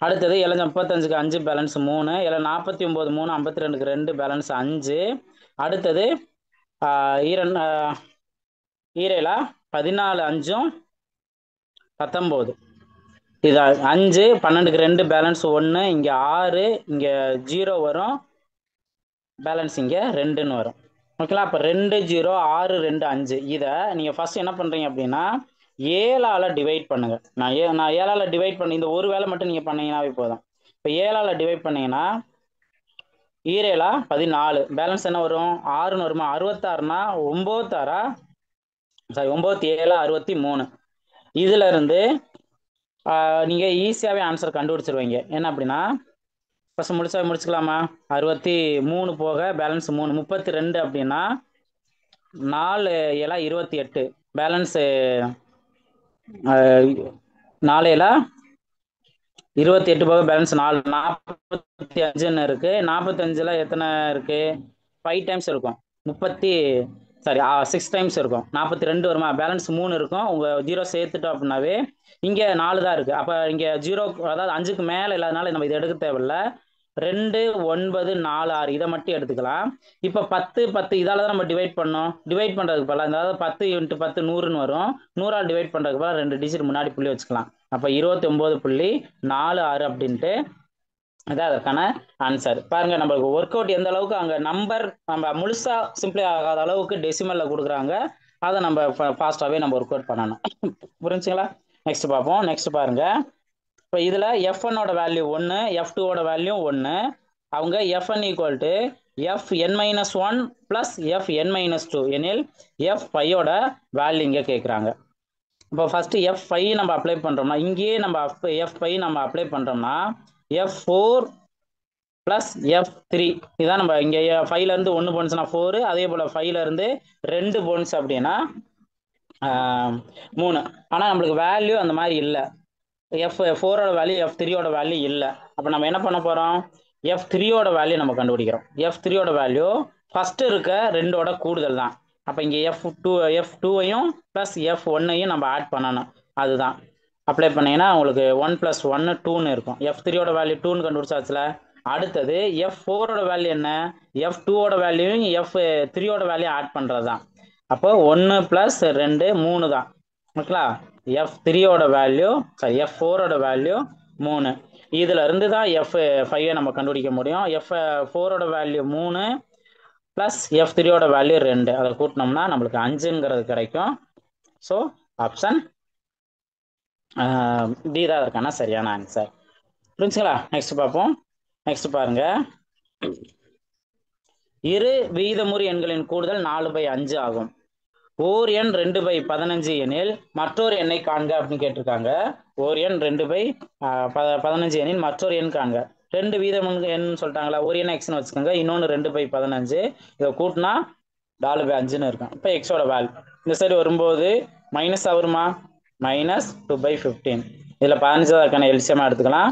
அடுத்தது 35க்கு 5, பேலன்ஸ் 3. 49 3, 52க்கு 2, பேலன்ஸ் 5. அடுத்தது 14 5 19. இது 5 12க்கு 2, பேலன்ஸ் 1. இங்கே 6, இங்கே 0 வரும், பேலன்ஸ் இங்கே 2ன்னு வரும். ஓகேங்களா, அப்போ 2 0 6 2 5. இதை நீங்கள் ஃபர்ஸ்ட் என்ன பண்ணுறீங்க அப்படின்னா 7ஆல் டிவைட் பண்ணுங்க. நான் 7ஆல் டிவைட் பண்ணி இந்த ஒரு வேலை மட்டும் நீங்கள் பண்ணீங்கன்னாவே போதும். இப்போ 7ஆல் டிவைட் பண்ணீங்கன்னா 7 14, பேலன்ஸ் என்ன வரும் 6ன்னு வருமா? 66னா 9 7 63. இதுல இருந்து நீங்க ஈஸியாவே ஆன்சர் கண்டுபிடிச்சிருவீங்க. என்ன அப்படின்னா ஃபர்ஸ்ட் முடிச்சுக்கலாமா? 63 போக பேலன்ஸ் 3 32 அப்படின்னா 4 7 28, பேலன்ஸ் 4 7 28 போக பேலன்ஸ் 4 45ன்னு இருக்கு. 45ல் எத்தனை இருக்கு? 5 டைம்ஸ் இருக்கும். 6 டைம்ஸ் இருக்கும். 42 வருமா? பேலன்ஸ் 3 இருக்கும். உங்க 0 சேர்த்துட்டோம் அப்படின்னாவே இங்கே 4 தான் இருக்கு. அப்போ இங்கே 0, அதாவது 5க்கு மேலே இல்லாதனால நம்ம இதை எடுக்க தேவையில்ல. 2 9 4 6 இதை மட்டும் எடுத்துக்கலாம். இப்போ 10 10 இதால தான் நம்ம டிவைட் பண்ணோம். டிவைட் பண்ணுறதுக்கு பதிலாக அதாவது 10 × 10 100ன்னு வரும். 100ஆல் டிவைட் பண்ணுறதுக்கு பதிலாக 2 டிஜிட் முன்னாடி புள்ளி வச்சுக்கலாம். அப்போ 29.46 அப்படின்ட்டு இதான் அதற்கான ஆன்சர். பாருங்க, நம்மளுக்கு ஒர்க் அவுட் எந்த அளவுக்கு அங்கே நம்பர் நம்ம முழுசா சிம்பிளி ஆகாத அளவுக்கு டெசிமலில் கொடுக்குறாங்க. அதை நம்ம ஃபாஸ்ட்டாகவே நம்ம ஒர்க் அவுட் பண்ணணும். புரிஞ்சுங்களா? நெக்ஸ்ட் பார்ப்போம். நெக்ஸ்ட் பாருங்க, இப்போ இதில் F1ஓட வேல்யூ 1, F2ஓட வேல்யூ 1. அவங்க Fn = Fn-1 + Fn-2 எனில் F5ஓட வேல்யூ இங்கே கேட்குறாங்க. இப்போ ஃபர்ஸ்ட் F5 நம்ம அப்ளை பண்ணுறோம்னா, இங்கேயே நம்ம F5 நம்ம அப்ளை பண்ணுறோம்னா F4 + F3 இதான் நம்ம இங்கே 5லேருந்து 1 போனுச்சுன்னா 4, அதே போல் 5லேருந்து 2 போனுச்சு அப்படின்னா 3. ஆனால் நம்மளுக்கு வேல்யூ அந்த மாதிரி இல்லை. F4ஓட வேல்யூ F3ஓட வேல்யூ இல்லை. அப்போ நம்ம என்ன பண்ண போகிறோம்? F3ஓட வேல்யூ நம்ம கண்டுபிடிக்கிறோம். F3ஓட வேல்யூ ஃபர்ஸ்ட் இருக்க 2ஓட கூடுதல் தான். அப்போ இங்கே F2ஐயும் ப்ளஸ் F1ஐயும் நம்ம ஆட் பண்ணணும். அதுதான் அப்ளை பண்ணீங்கன்னா உங்களுக்கு 1 + 1 2ன்னு இருக்கும். F3ஓட வேல்யூ 2ன்னு கண்டுபிடிச்சாச்சுல. அடுத்தது F4ஓட வேல்யூ என்ன? F2ஓட வேல்யூவும் F3ஓட வேல்யூ ஆட் பண்ணுறது தான். அப்போ 1 + 2 3 தான். ஓகேங்களா? F3ஓட வேல்யூ F4ஓட வேல்யூ 3. இதுல இருந்து தான் F5 நம்ம கண்டுபிடிக்க முடியும். F4ஓட வேல்யூ 3 ப்ளஸ் F3ஓட வேல்யூ 2. அதை கூட்டினோம்னா நம்மளுக்கு 5ங்கிறது கிடைக்கும். ஸோ ஆப்ஷன் டி தான் அதற்கான சரியான ஆன்சர். புரிஞ்சுங்களா? நெக்ஸ்ட் பார்ப்போம். நெக்ஸ்ட் பாருங்க, இரு விகிதமுறு எண்களின் கூடுதல் 4/5 ஆகும். ஓர் எண் 2/15 எனில் மற்றொரு எண்ணை காண்க அப்படின்னு கேட்டிருக்காங்க. ஓர் எண் 2/15 எனில் மற்றொரு எண் காண்க. 2 வீதம் எண் சொல்லிட்டாங்களா? ஒரு எண் எக்ஸ்னு வச்சுக்கோங்க, இன்னொன்று 2/15. இதை கூட்டினா 4/5ன்னு இருக்கும். இப்போ எக்ஸோட வேல்யூ இந்த சைடு வரும்போது மைனஸ் வருமா? -2/15. இதில் 15 இருக்கான எல்சியமாக எடுத்துக்கலாம்.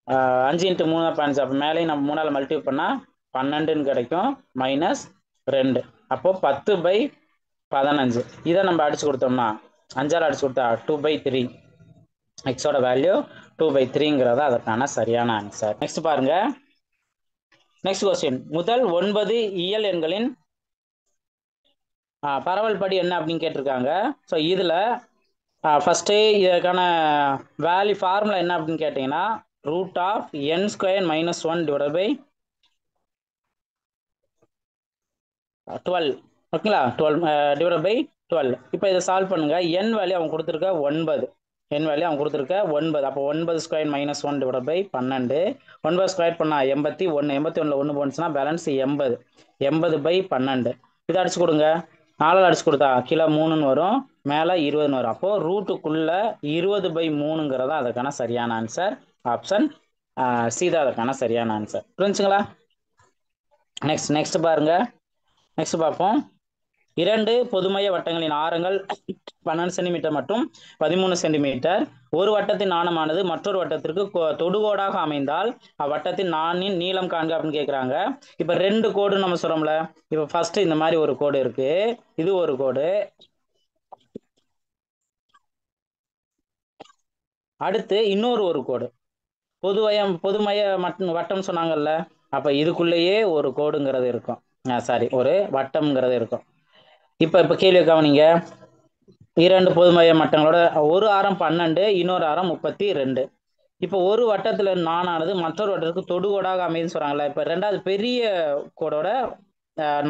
5 × 3 15. அப்போ மேலேயும் நம்ம 3ஆல் மல்டிபிள் பண்ணால் 12ன்னு கிடைக்கும். -2. அப்போ 10/15. இதை நம்ம அடிச்சு கொடுத்தோம்னா அஞ்சால் அடிச்சு கொடுத்தா 2/3 எக்ஸோட வேல்யூ 2/3ங்கிறதா அதற்கான சரியான ஆன்சர். நெக்ஸ்ட் பாருங்க. நெக்ஸ்ட் கொஸ்டின், முதல் 9 இயல் எண்களின் பரவல் படி என்ன அப்படின்னு கேட்டிருக்காங்க. ஸோ இதில் ஃபஸ்ட்டு இதற்கான வேல்யூ ஃபார்முலா என்ன அப்படின்னு கேட்டிங்கன்னா √n² - 1 டிவைட் பை 12. ஓகேங்களா, 12 டிவைட் பை 12. இப்போ இதை சால்வ் பண்ணுங்க. என் வேல்யூ அவங்க கொடுத்துருக்க 9, என் வேல்யூ அவங்க கொடுத்துருக்க 9. அப்போ 9² - 1 டிவைட் பை 12. 9 ஸ்கொயர் பண்ணால் 81, 81ல் 1 போனுச்சுன்னா பேலன்ஸ் 80, 80/12. இதை அடிச்சு கொடுங்க. 4 அடிச்சு கொடுத்தா கீழே 3ன்னு வரும், மேலே 20ன்னு வரும். அப்போ ரூட்டுக்குள்ள 20/3ங்கிறதா அதுக்கான சரியான ஆன்சர். ஆப்ஷன் சி தான் அதுக்கான சரியான ஆன்சர். புரிஞ்சுங்களா? நெக்ஸ்ட் பாருங்க. நெக்ஸ்ட் பார்ப்போம். 2 பொதுமைய வட்டங்களின் ஆரங்கள் 12 சென்டிமீட்டர் மற்றும் 13 சென்டிமீட்டர். ஒரு வட்டத்தின் ஆனமானது மற்றொரு வட்டத்திற்கு தொடுகோடாக அமைந்தால் அவ்வட்டத்தின் நாணின் நீளம் காண்க அப்படின்னு கேட்குறாங்க. இப்போ 2 கோடு நம்ம சொல்றோம்ல. இப்போ ஃபர்ஸ்ட் இந்த மாதிரி ஒரு கோடு இருக்கு, இது ஒரு கோடு. அடுத்து இன்னொரு ஒரு கோடு, பொதுமைய வட்டம் சொன்னாங்கல்ல. அப்ப இதுக்குள்ளேயே ஒரு கோடுங்கிறது இருக்கும், சாரி ஒரு வட்டம்ங்கிறது இருக்கும். இப்ப கேள்வி கவனிங்க. 2 பொதுமைய மட்டங்களோட ஒரு ஆரம் 12, இன்னொரு ஆரம் 32. இப்போ ஒரு வட்டத்துல நானானது மற்றொரு வட்டத்துக்கு தொடுகோடாக அமைதுன்னு சொல்றாங்கல்ல. இப்ப ரெண்டாவது பெரிய கோடோட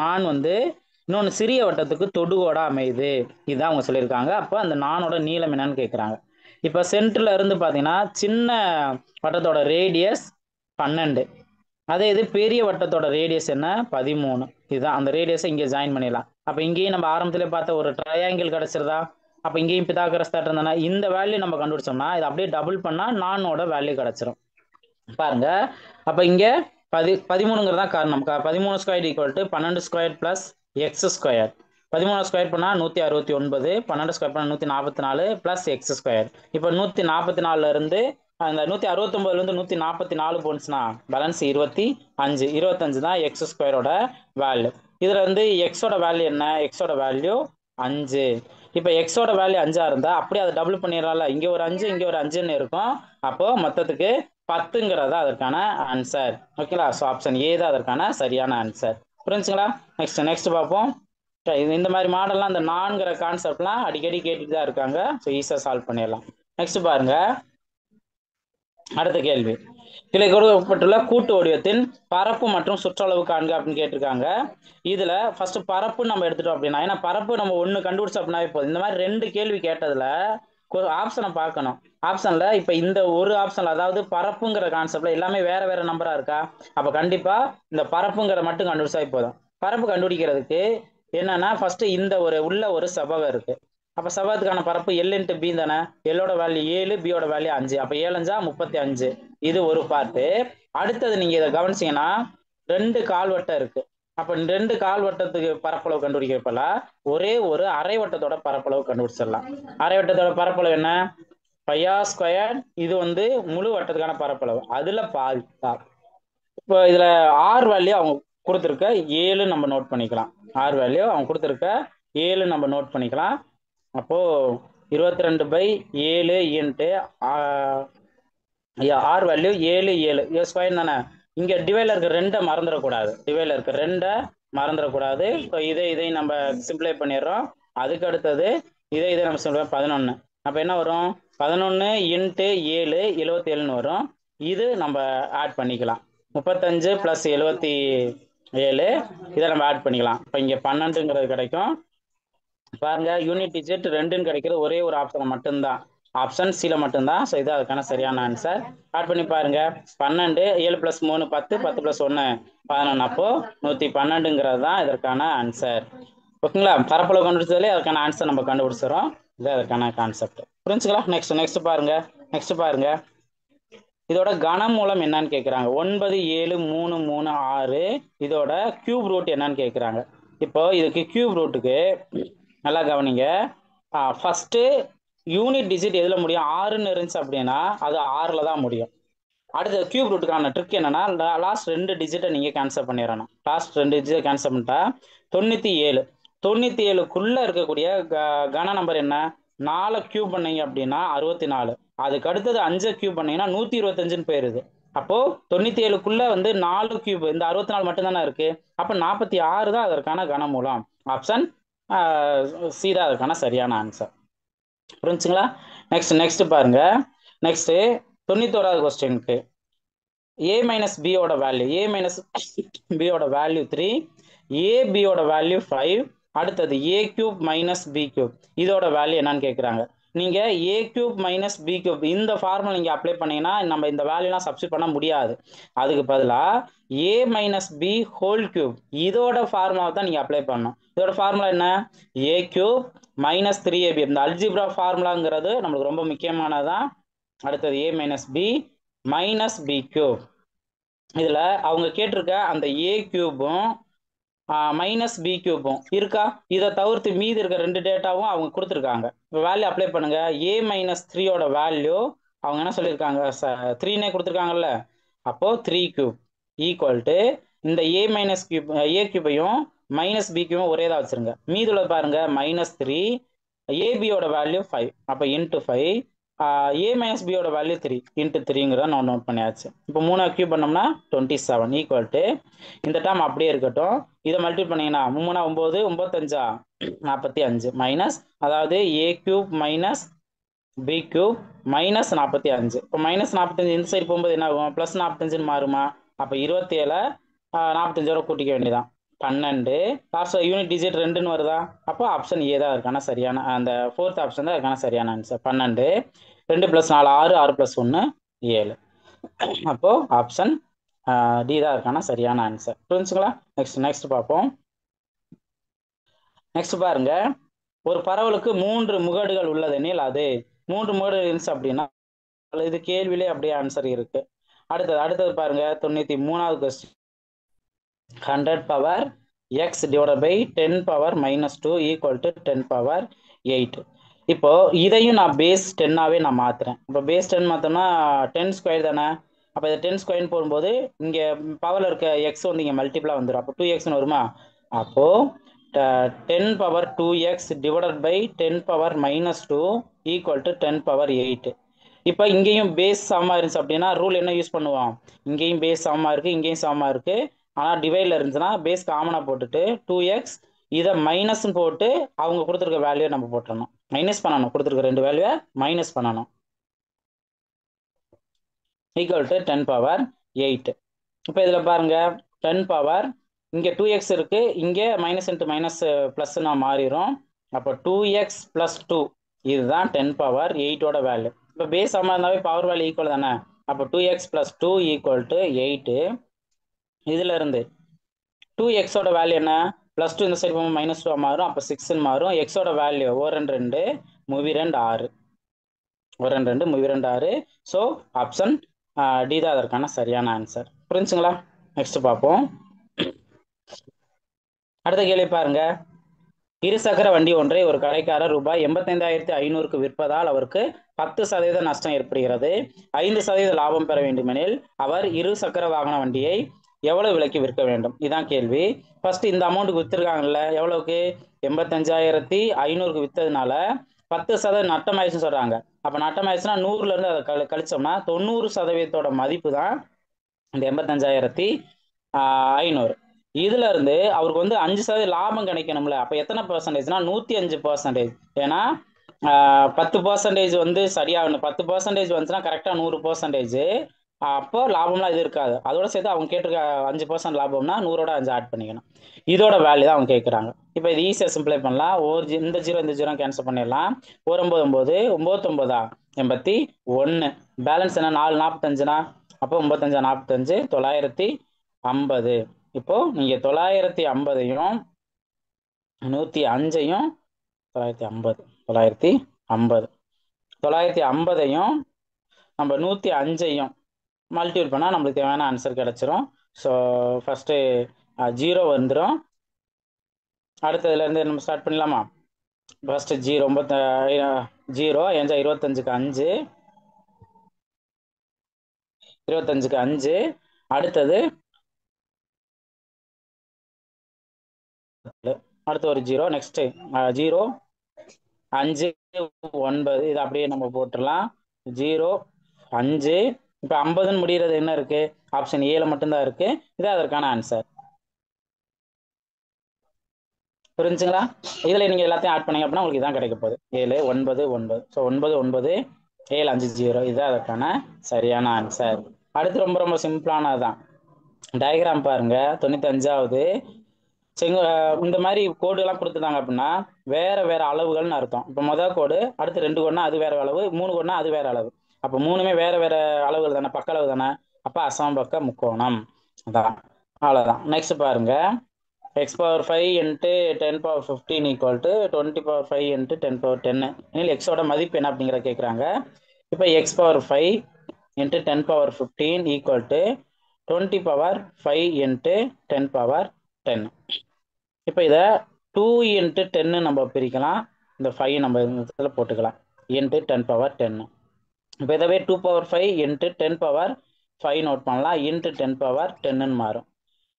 நான் வந்து இன்னொன்று சிறிய வட்டத்துக்கு தொடுகோடா அமையுது, இதுதான் அவங்க சொல்லியிருக்காங்க. அப்போ அந்த நானோட நீளம் என்னன்னு கேட்குறாங்க. இப்போ சென்டர்ல இருந்து பார்த்தீங்கன்னா சின்ன வட்டத்தோட ரேடியஸ் 12, அதே இது பெரிய வட்டத்தோட ரேடியஸ் என்ன 13. இதுதான் அந்த ரேடியஸை இங்கே ஜாயின் பண்ணிடலாம். அப்போ இங்கேயும் நம்ம ஆரம்பத்திலே பார்த்த ஒரு ட்ரையாங்கிள் கிடச்சிருதா. அப்போ இங்கேயும் பித்தாகரஸ் தேற்றம் தானே. இந்த வேல்யூ நம்ம கண்டுபிடிச்சோம்னா இதை அப்படியே டபுள் பண்ணால் நானோட வேல்யூ கிடச்சிரும். பாருங்க. அப்போ இங்கே 13ங்கிறதா காரணம். 13² = 12² + x². 13 ஸ்கொயர் பண்ணால் 169, 12 ஸ்கொயர் பண்ணால் 144 + x². இப்போ 144 இருந்து அந்த 169லேருந்து 144 போனுச்சுன்னா பேலன்ஸ் 25. 25 தான் x² வேல்யூ. இதில் வந்து எக்ஸோட வேல்யூ என்ன? எக்ஸோட வேல்யூ 5. இப்போ எக்ஸோட வேல்யூ 5ஆக இருந்தால் அப்படியே அதை டபுள் பண்ணிடலாம்ல. இங்கே ஒரு 5, இங்கே ஒரு 5ன்னு இருக்கும். அப்போ மொத்தத்துக்கு 10ங்கிறதா அதற்கான ஆன்சர். ஓகேங்களா? ஸோ ஆப்ஷன் ஏ தான் அதற்கான சரியான ஆன்சர். புரிஞ்சுங்களா? நெக்ஸ்ட் பார்ப்போம். இந்த மாதிரி மாடல்லாம் அந்த நான்கிற கான்செப்ட்லாம் அடிக்கடி கேட்டுட்டு தான் இருக்காங்க. ஸோ ஈஸியாக சால்வ் பண்ணிடலாம். நெக்ஸ்ட் பாருங்க. அடுத்த கேள்வி, கீழே கொடுக்கப்பட்டுள்ள கூட்டு வடிவத்தின் பரப்பு மற்றும் சுற்றளவு காண்க அப்படின்னு கேட்டிருக்காங்க. இதுல ஃபர்ஸ்ட் பரப்பு நம்ம எடுத்துட்டோம் அப்படின்னா, ஏன்னா பரப்பு நம்ம ஒன்று கண்டுபிடிச்சோம் அப்படின்னா இப்போ இந்த மாதிரி 2 கேள்வி கேட்டதுல ஆப்ஷனை பார்க்கணும். ஆப்ஷன்ல இப்போ இந்த ஒரு ஆப்ஷன்ல அதாவது பரப்புங்கிற கான்செப்ட்ல எல்லாமே வேற வேற நம்பரா இருக்கா. அப்ப கண்டிப்பா இந்த பரப்புங்கிற மட்டும் கண்டுபிடிச்சா போதும். பரப்பு கண்டுபிடிக்கிறதுக்கு என்னன்னா ஃபர்ஸ்ட் இந்த உள்ள ஒரு செவ்வகம் இருக்கு. அப்ப செவ்வகத்துக்கான பரப்பு L × B தானே. எல்லோட வேல்யூ 7, பியோட வேல்யூ 5. அப்ப 7 × 5 = 35. இது ஒரு பார்ட்டு. அடுத்தது நீங்க இதை கவனிச்சீங்கன்னா 2 கால்வட்டம் இருக்கு. அப்ப 2 கால்வட்டத்துக்கு பரப்பளவு கண்டுபிடிக்கிறப்பல ஒரே ஒரு அரை வட்டத்தோட பரப்பளவு கண்டுபிடிச்சிடலாம். அரை வட்டத்தோட பரப்பளவு என்ன? πr². இது வந்து முழு வட்டத்துக்கான பரப்பளவு, அதுல பாதி. இப்போ இதுல ஆர் வேல்யூ அவங்க கொடுத்துருக்க 7 நம்ம நோட் பண்ணிக்கலாம். ஆர் வேல்யூ அவங்க கொடுத்துருக்க 7 நம்ம நோட் பண்ணிக்கலாம். அப்போ 22/7 ஆர் வேல்யூ 7, 7 ஸ்கொயர் தானே. இங்க டிவைல இருக்க 2 மறந்துடக்கூடாது. டிவைல இருக்க 2 மறந்துடக்கூடாது. ஸோ இதை நம்ம சிம்பிளை பண்ணிடுறோம். அதுக்கு அடுத்தது இதை நம்ம சொல்றோம் 11. அப்ப என்ன வரும்? 11 × 7 77ன்னு வரும். இது நம்ம ஆட் பண்ணிக்கலாம். 35 + 77 இதை நம்ம ஆட் பண்ணிக்கலாம். இப்போ இங்க 12ங்கிறது கிடைக்கும். பாருங்க, யூனிட் டிஜிட் 2ன்னு கிடைக்கிறது ஒரே ஒரு ஆப்ஷன் மட்டும்தான், ஆப்ஷன் சில மட்டும்தான். ஸோ இது அதுக்கான சரியான ஆன்சர். ஆட் பண்ணி பாருங்க. 12, 7 + 3 10, 10 + 1 11. அப்போ 112ங்கிறது தான் இதற்கான ஆன்சர். ஓகேங்களா? பரப்பளவு கண்டுபிடிச்சதுலேயே அதுக்கான ஆன்சர் நம்ம கண்டுபிடிச்சிடறோம். இது அதுக்கான கான்செப்ட். புரிஞ்சுங்களா? நெக்ஸ்ட் பாருங்க. இதோட கனமூலம் என்னன்னு கேட்குறாங்க. 9, 7, 3, 3, 6. இதோட கியூப் ரூட் என்னன்னு கேட்குறாங்க. இப்போ இதுக்கு கியூப் ரூட்டுக்கு நல்லா கவனிங்க. ஃபர்ஸ்ட் யூனிட் டிஜிட் எதுல முடியும்? 6ன்னு இருந்துச்சு அப்படின்னா அது 6ல் தான் முடியும். அடுத்த கியூப் ரூட்டுக்கான ட்ரிக் என்னன்னா லாஸ்ட் 2 டிஜிட்டை நீங்க கேன்சல் பண்ணிடணும். லாஸ்ட் 2 டிஜிட்டை கேன்சல் பண்ணிட்டா 97. 97க்குள்ள இருக்கக்கூடிய கன நம்பர் என்ன? 4 கியூப் பண்ணீங்க அப்படின்னா 64. அதுக்கு அடுத்தது 5 கியூப் பண்ணீங்கன்னா 125ன்னு போயிருது. அப்போ 97க்குள்ள வந்து 4 கியூப், இந்த 64 மட்டும் தானே இருக்கு. அப்ப 46 தான் அதற்கான கனமூலம். ஆப்ஷன் சி தான் அதற்கான சரியான ஆன்சர். புரிஞ்சுங்களா? நெக்ஸ்ட் பாருங்க. நெக்ஸ்ட் 91வது கொஸ்டினுக்கு a மைனஸ் பியோட வேல்யூ, a மைனஸ் பியோட வேல்யூ 3, a பியோட வேல்யூ 5, அடுத்தது a cube minus B cube, இதோட வேல்யூ என்னன்னு கேட்குறாங்க. நீங்க a cube minus B cube இந்த ஃபார்முலா நீங்க அப்ளை பண்ணீங்கன்னா நம்ம இந்த வேல்யூலாம் சப்ஸ்டிட் பண்ண முடியாது. அதுக்கு பதிலாக a minus B whole cube இதோட ஃபார்முலாவை தான் நீங்க அப்ளை பண்ணணும். இதோட ஃபார்முலா என்ன? a cube minus 3ab. இந்த அல்ஜிப்ரா ஃபார்முலாங்கிறது நம்மளுக்கு ரொம்ப முக்கியமானதான். அடுத்தது a minus B minus B cube. இதுல அவங்க கேட்டிருக்க அந்த ஏ கியூபும் மைனஸ் பி கியூபும் இருக்கா? இதை தவிர்த்து மீதி இருக்க 2 டேட்டாவும் அவங்க கொடுத்துருக்காங்க. இப்போ வேல்யூ அப்ளை பண்ணுங்க. ஏ மைனஸ் 3யோட வேல்யூ அவங்க என்ன சொல்லியிருக்காங்க? 3னே கொடுத்துருக்காங்கல்ல. அப்போ 3 கியூப் ஈக்குவல் டு இந்த ஏ மைனஸ் கியூப், ஏ கியூபையும் மைனஸ் பி கியூபும் ஒரே தான் வச்சிருங்க. மீதுல பாருங்க -3, ஏபியோட வேல்யூ 5, அப்போ இன்ட்டு 5, ஏ மைனஸ் பியோட வேல்யூ 3 இன்ட்டு 3ங்கிறத நான் நோட் பண்ணியாச்சு. இப்போ 3 கியூப் பண்ணோம்னா 27 ஈக்குவல் டு இந்த டேர்ம் அப்படியே இருக்கட்டும். இதை மல்டிபிள் பண்ணீங்கன்னா 3 9 9 45 மைனஸ், அதாவது A cube minus B cube minus 45. இப்போ மைனஸ் 45 இந்த சைடு போகும்போது என்ன ஆகும்? ப்ளஸ் 45ன்னு மாறுமா? அப்போ 27 45ஓட கூட்டிக்க வேண்டியதான். 12. லாஸ்ட் யூனிட் டிஜிட் 2ன்னு வருதா? அப்போ ஆப்ஷன் ஏ தான் இருக்கான சரியான, அந்த 4th ஆப்ஷன் தான் இருக்கான சரியான ஆன்சர். 12, 2 + 4 6, 6 + 1 7. அப்போ ஆப்ஷன் டி தான் இருக்கான சரியான ஆன்சர். புரிஞ்சுங்களா? நெக்ஸ்ட் பார்ப்போம். நெக்ஸ்ட் பாருங்க. ஒரு பரவலுக்கு 3 முகடுகள் உள்ளதெனில் அது 3 முகடுகள் இருந்துச்சு அப்படின்னா இது கேள்வியிலே அப்படியே ஆன்சர் இருக்கு. அடுத்தது பாருங்க. 93வது question. 100 power x divided by 10 power -2 equal to 10 power 8. இப்போ இதையும் நான் பேஸ் 10ஆவே நான் மாத்துறேன். இப்போ பேஸ் 10 மாத்தோம்னா 10 ஸ்கொயர் தானே. அப்போ இதை 10 ஸ்கொயர் போகும்போது இங்க பவர்ல இருக்க எக்ஸ் வந்து இங்க மல்டிபிளா வந்துடும். அப்போ 2x வருமா? அப்போ 10 power 2x divided by 10 power -2 equal to 10 power 8. இப்போ இங்கேயும் பேஸ் சமமா இருந்துச்சு அப்படின்னா ரூல் என்ன யூஸ் பண்ணுவோம்? இங்கேயும் பேஸ் சமமா இருக்கு, இங்கேயும் சமமா இருக்கு. ஆனால் டிவைடில் இருந்துச்சுன்னா பேஸ் காமனாக போட்டுட்டு 2x இதை மைனஸ் போட்டு அவங்க கொடுத்துருக்க வேல்யூ நம்ம போட்டுறணும். மைனஸ் பண்ணணும், கொடுத்துருக்க 2 வேல்யூவை மைனஸ் பண்ணணும். Equal to 10 power 8. இப்போ இதில் பாருங்க 10 பவர் இங்கே 2x இருக்கு, இங்கே மைனஸ் இன்ட்டு மைனஸ் ப்ளஸ்னா மாறிடும். அப்போ 2x + 2 இதுதான் 10 பவர் 8ஓட வேல்யூ. இப்போ பேஸ் சமமாக இருந்தாவே பவர் வேல்யூ ஈக்குவல் தானே. அப்போ 2x + 2 ஈக்குவல் டு 8. இதுல இருந்து 2xோட வேல்யூ என்ன? +2 இந்த சைடு போகும்போது -2 மாறும். அப்போ 6ன்னு மாறும். xோட வேல்யூ 1 2 2 மூவி 2 6, 1 2 2 மூவி 2 6. ஸோ ஆப்ஷன் டி தான் அதற்கான சரியான ஆன்சர். புரிஞ்சுங்களா? நெக்ஸ்ட் பார்ப்போம். அடுத்த கேள்வி பாருங்க. இருசக்கர வண்டி ஒன்றை ஒரு கடைக்காரர் ரூபாய் 85,500க்கு விற்பதால் அவருக்கு 10% நஷ்டம் ஏற்படுகிறது. 5% லாபம் பெற வேண்டுமெனில் அவர் இருசக்கர வாகன வண்டியை எவ்வளவு விலைக்கு விற்க வேண்டும்? இதான் கேள்வி. ஃபர்ஸ்ட் இந்த அமௌண்ட்டுக்கு வித்துருக்காங்கல்ல, எவ்வளவுக்கு? 85,500க்கு வித்ததுனால 10% நட்டம் ஆயிடுச்சுன்னு சொல்றாங்க. அப்ப நட்டம் ஆயிடுச்சுன்னா 100ல இருந்து அதை கழிச்சோம்னா 90% மதிப்பு தான் இந்த 85,500. இதுல இருந்து அவருக்கு வந்து 5% லாபம் கிடைக்கணும்ல. அப்ப எத்தனை பெர்சன்டேஜ்னா 105%. ஏன்னா 10% வந்து சரியாகணும். 10% வந்துச்சுன்னா கரெக்டா 100%. அப்போ லாபம்லாம் இது இருக்காது. அதோட சேர்த்து அவங்க கேட்டிருக்க 5% லாபம்னா 100ஓட 5 ஆட் பண்ணிக்கணும். இதோட வேல்யூ தான் அவங்க கேட்குறாங்க. இப்போ இது ஈஸியாக சிம்பிளை பண்ணலாம். இந்த ஜீரோ கேன்சல் பண்ணிடலாம். 1 9 9 9 81. பேலன்ஸ் என்ன? 4 45னா அப்போ 95 45 950. இப்போ நீங்க 950ஐயும் 105ஐயும் 950ஐயும் நம்ம 105ஐயும் மல்டிபிள் பண்ணால் நம்மளுக்கு தேவையான ஆன்சர் கிடைச்சிரும். ஸோ ஃபர்ஸ்ட் 0 வந்துடும். அடுத்ததுல இருந்து நம்ம ஸ்டார்ட் பண்ணலாமா? ஃபர்ஸ்ட் 0 0 25க்கு 5, 25க்கு 5. அடுத்தது அடுத்து ஒரு 0. நெக்ஸ்ட் 0 5 9 இது அப்படியே நம்ம போட்டுடலாம். 0 5 இப்போ 50ன்னு முடிகிறது என்ன இருக்கு? ஆப்ஷன் ஏல மட்டும்தான் இருக்கு. இது அதற்கான ஆன்சர். புரிஞ்சுங்களா? இதுல நீங்க எல்லாத்தையும் ஆட் பண்ணீங்க அப்படின்னா உங்களுக்கு இதான் கிடைக்க போகுது. 7 9 9. ஸோ 9 9 7 5 0 இதுதான் அதற்கான சரியான ஆன்சர். அடுத்து ரொம்ப ரொம்ப சிம்பிளானதுதான். டயக்ராம் பாருங்க. 95வது இந்த மாதிரி கோடு எல்லாம் கொடுத்துட்டாங்க அப்படின்னா வேற வேற அளவுகள்னு அர்த்தம். இப்போ முதல் கோடு, அடுத்து 2 கோடுனா அது வேற அளவு, 3 கோடுனா அது வேற அளவு. அப்போ மூணுமே வேற வேற அளவுகள் தானே, பக்க அளவு தானே. அப்போ அசமபக்க முக்கோணம். அதான், அவ்வளோதான். நெக்ஸ்ட் பாருங்க. x power 5 into 10 power 15 equal to 20 power 5 into 10 power 10. இதில் எக்ஸோட மதிப்பு என்ன அப்படிங்கிறத கேட்குறாங்க. இப்போ x power 5 into 10 power 15 equal to 20 power 5 into 10 power 10. இப்போ இதை 2 இன்ட்டு 10 நம்ம பிரிக்கலாம். இந்த 5 நம்ம இதில் போட்டுக்கலாம். Into 10 power 10. இப்போ இதவே 2 பவர் 5 இன்ட்டு 10 பவர் 5 நோட் பண்ணலாம். இன்ட்டு 10 பவர் 10ன்னு மாறும்.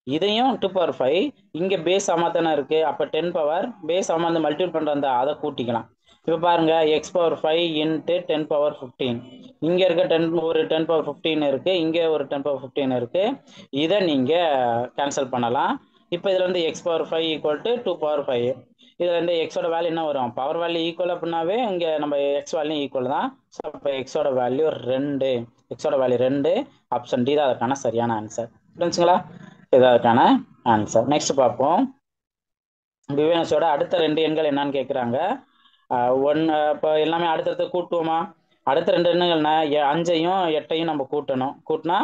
இதையும் 2 பவர் 5 இங்கே பேஸ் சமத்தானே இருக்கு. அப்போ 10 பவர் பேஸ் சமந்து மல்டிபிள் பண்ணுற அதை கூட்டிக்கலாம். இப்போ பாருங்க, எக்ஸ் பவர் 5 இன்ட்டு 10 பவர் 15. இங்கே இருக்க 10 ஒரு 10 பவர் 15 இருக்கு, இங்கே ஒரு 10 பவர் 15 இருக்கு. இதை நீங்கள் கேன்சல் பண்ணலாம். இப்போ இதுல இருந்து X power 5 equal to 2 power 5. இதுல இருந்து எக்ஸோட வேல்யூ என்ன வரும்? பவர் வேல்யூ ஈக்குவல் அப்படின்னாவே இங்கே நம்ம எக்ஸ் வேல்யூ ஈக்குவல் தான். ஸோ இப்போ எக்ஸோட வேல்யூ 2. எக்ஸோட வேல்யூ 2. ஆப்ஷன் டி தான் அதற்கான சரியான ஆன்சர். புரிஞ்சுங்களா? இதற்கான ஆன்சர். நெக்ஸ்ட் பார்ப்போம். விவேனஸோட அடுத்த 2 எண்கள் என்னன்னு கேட்குறாங்க. இப்போ எல்லாமே அடுத்தடுத்து கூட்டுவோமா? அடுத்த 2 எண்ணுகள்னா 5ஐயும் 8ஐயும் நம்ம கூட்டணும். கூட்டினா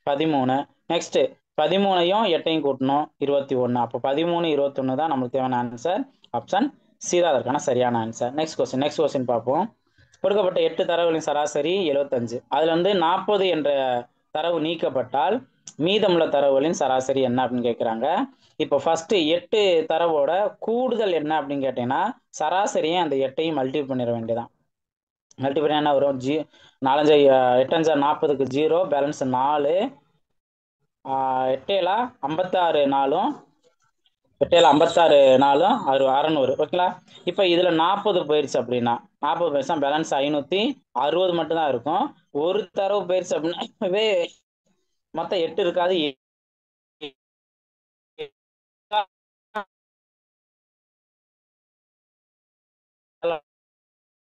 13. நெக்ஸ்ட் 13ஐயும் 8ஐயும் கூட்டணும் 21. அப்போ 13 21 தான் நம்மளுக்கு தேவையான ஆன்சர். ஆப்ஷன் சி தான் அதற்கான சரியான ஆன்சர். நெக்ஸ்ட் கொஸ்டின் பார்ப்போம். கொடுக்கப்பட்ட 8 தரவுகளின் சராசரி 75. அதுல வந்து 40 என்ற தரவு நீக்கப்பட்டால் மீதமுள்ள தரவுகளின் சராசரி என்ன அப்படின்னு கேட்குறாங்க. இப்போ ஃபர்ஸ்ட் 8 தரவோட கூடுதல் என்ன அப்படின்னு கேட்டீங்கன்னா சராசரியை அந்த 8ஐயும் மல்டிபிள் பண்ணிட வேண்டியதான். மல்டிபிள் என்ன வரும்? 4 8 40க்கு 0, பேலன்ஸ் 4. 8 56 4ம் 8 56 4ம் 600. ஓகேங்களா? இப்போ இதுல 40 போயிடுச்சு அப்படின்னா 40 போயிடுச்சா பேலன்ஸ் 560 மட்டும் தான் இருக்கும். ஒரு தரவு போயிடுச்சு அப்படின்னாவே மொத்தம் 8 இருக்காது.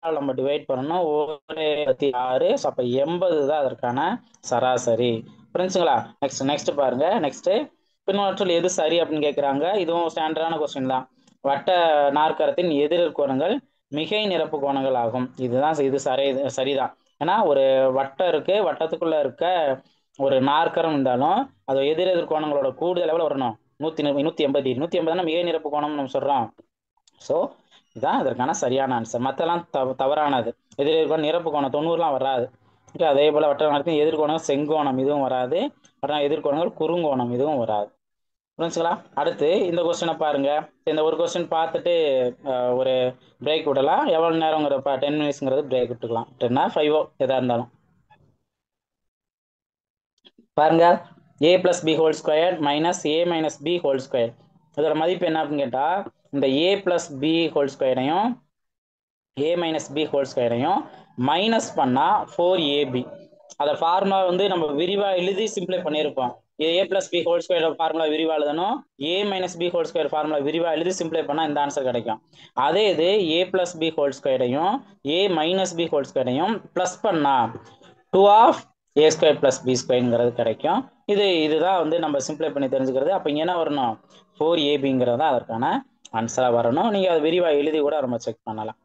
நம்ம டிவைட் பண்ணணும். 1/6. அப்போ 80 தான் அதற்கான சராசரி. புரிஞ்சுங்களா? நெக்ஸ்ட் பாருங்க. நெக்ஸ்ட் பின்னவற்றில் எது சரி அப்படின்னு கேட்குறாங்க. இதுவும் ஸ்டாண்டர்டான கொஸ்டின் தான். வட்ட நாற்கரத்தின் எதிர் கோணங்கள் மிகை நிரப்பு கோணங்கள் ஆகும். இது சரிதான். ஏன்னா ஒரு வட்டம் இருக்கு, வட்டத்துக்குள்ள இருக்க ஒரு நாற்கரம் இருந்தாலும் அது எதிர் கோணங்களோட கூடுதல் எவ்வளவு வரணும்? 180. 180 மிகை நிரப்பு கோணம் நம்ம சொல்றோம். ஸோ இதுதான் அதற்கான சரியான ஆன்சர். மற்றெல்லாம் தவறானது. எதிர்கோணம் நிரப்பு கோணம் 90லாம் வராது. ஓகே, அதே போல் வட்ட நடத்தி எதிர்கோணம் செங்கோணம் இதுவும் வராது. எதிர்கோணங்கள் குறுங்கோணம் இதுவும் வராது. புரிஞ்சுங்களா? அடுத்து இந்த கொஸ்டினை பாருங்க. இந்த ஒரு கொஸ்டின் பார்த்துட்டு ஒரு பிரேக் விடலாம். எவ்வளோ நேரங்கிறப்ப 10 மினிட்ஸ்ங்கிறது பிரேக் விட்டுக்கலாம். 10 5 எதாக இருந்தாலும் பாருங்க. a + b whole square minus a minus b whole square இதோட மதிப்பு என்ன அப்படின்னு கேட்டால் இந்த a + b ஹோல் ஸ்கொயரையும் a மைனஸ் b ஹோல் ஸ்கொயரையும் மைனஸ் பண்ணால் 4ab. அதை ஃபார்முலா வந்து நம்ம விரிவாக எழுதி சிம்பிளை பண்ணியிருப்போம். a + b whole square formula விரிவாக எழுதணும். a minus b whole square formula விரிவாக எழுதி சிம்பிளை பண்ணால் இந்த ஆன்சர் கிடைக்கும். அதே இது a + b ஹோல் ஸ்கொயரையும் a மைனஸ் b ஹோல் ஸ்கொயரையும் ப்ளஸ் பண்ணால் 2a² + b² கிடைக்கும். இதுதான் வந்து நம்ம சிம்பிளை பண்ணி தெரிஞ்சுக்கிறது. அப்போ இங்கே என்ன வரணும்? 4ab அதற்கான ஆன்சராக வரணும். நீங்கள் அதை விரிவாக எழுதி கூட நம்ம செக் பண்ணலாம்.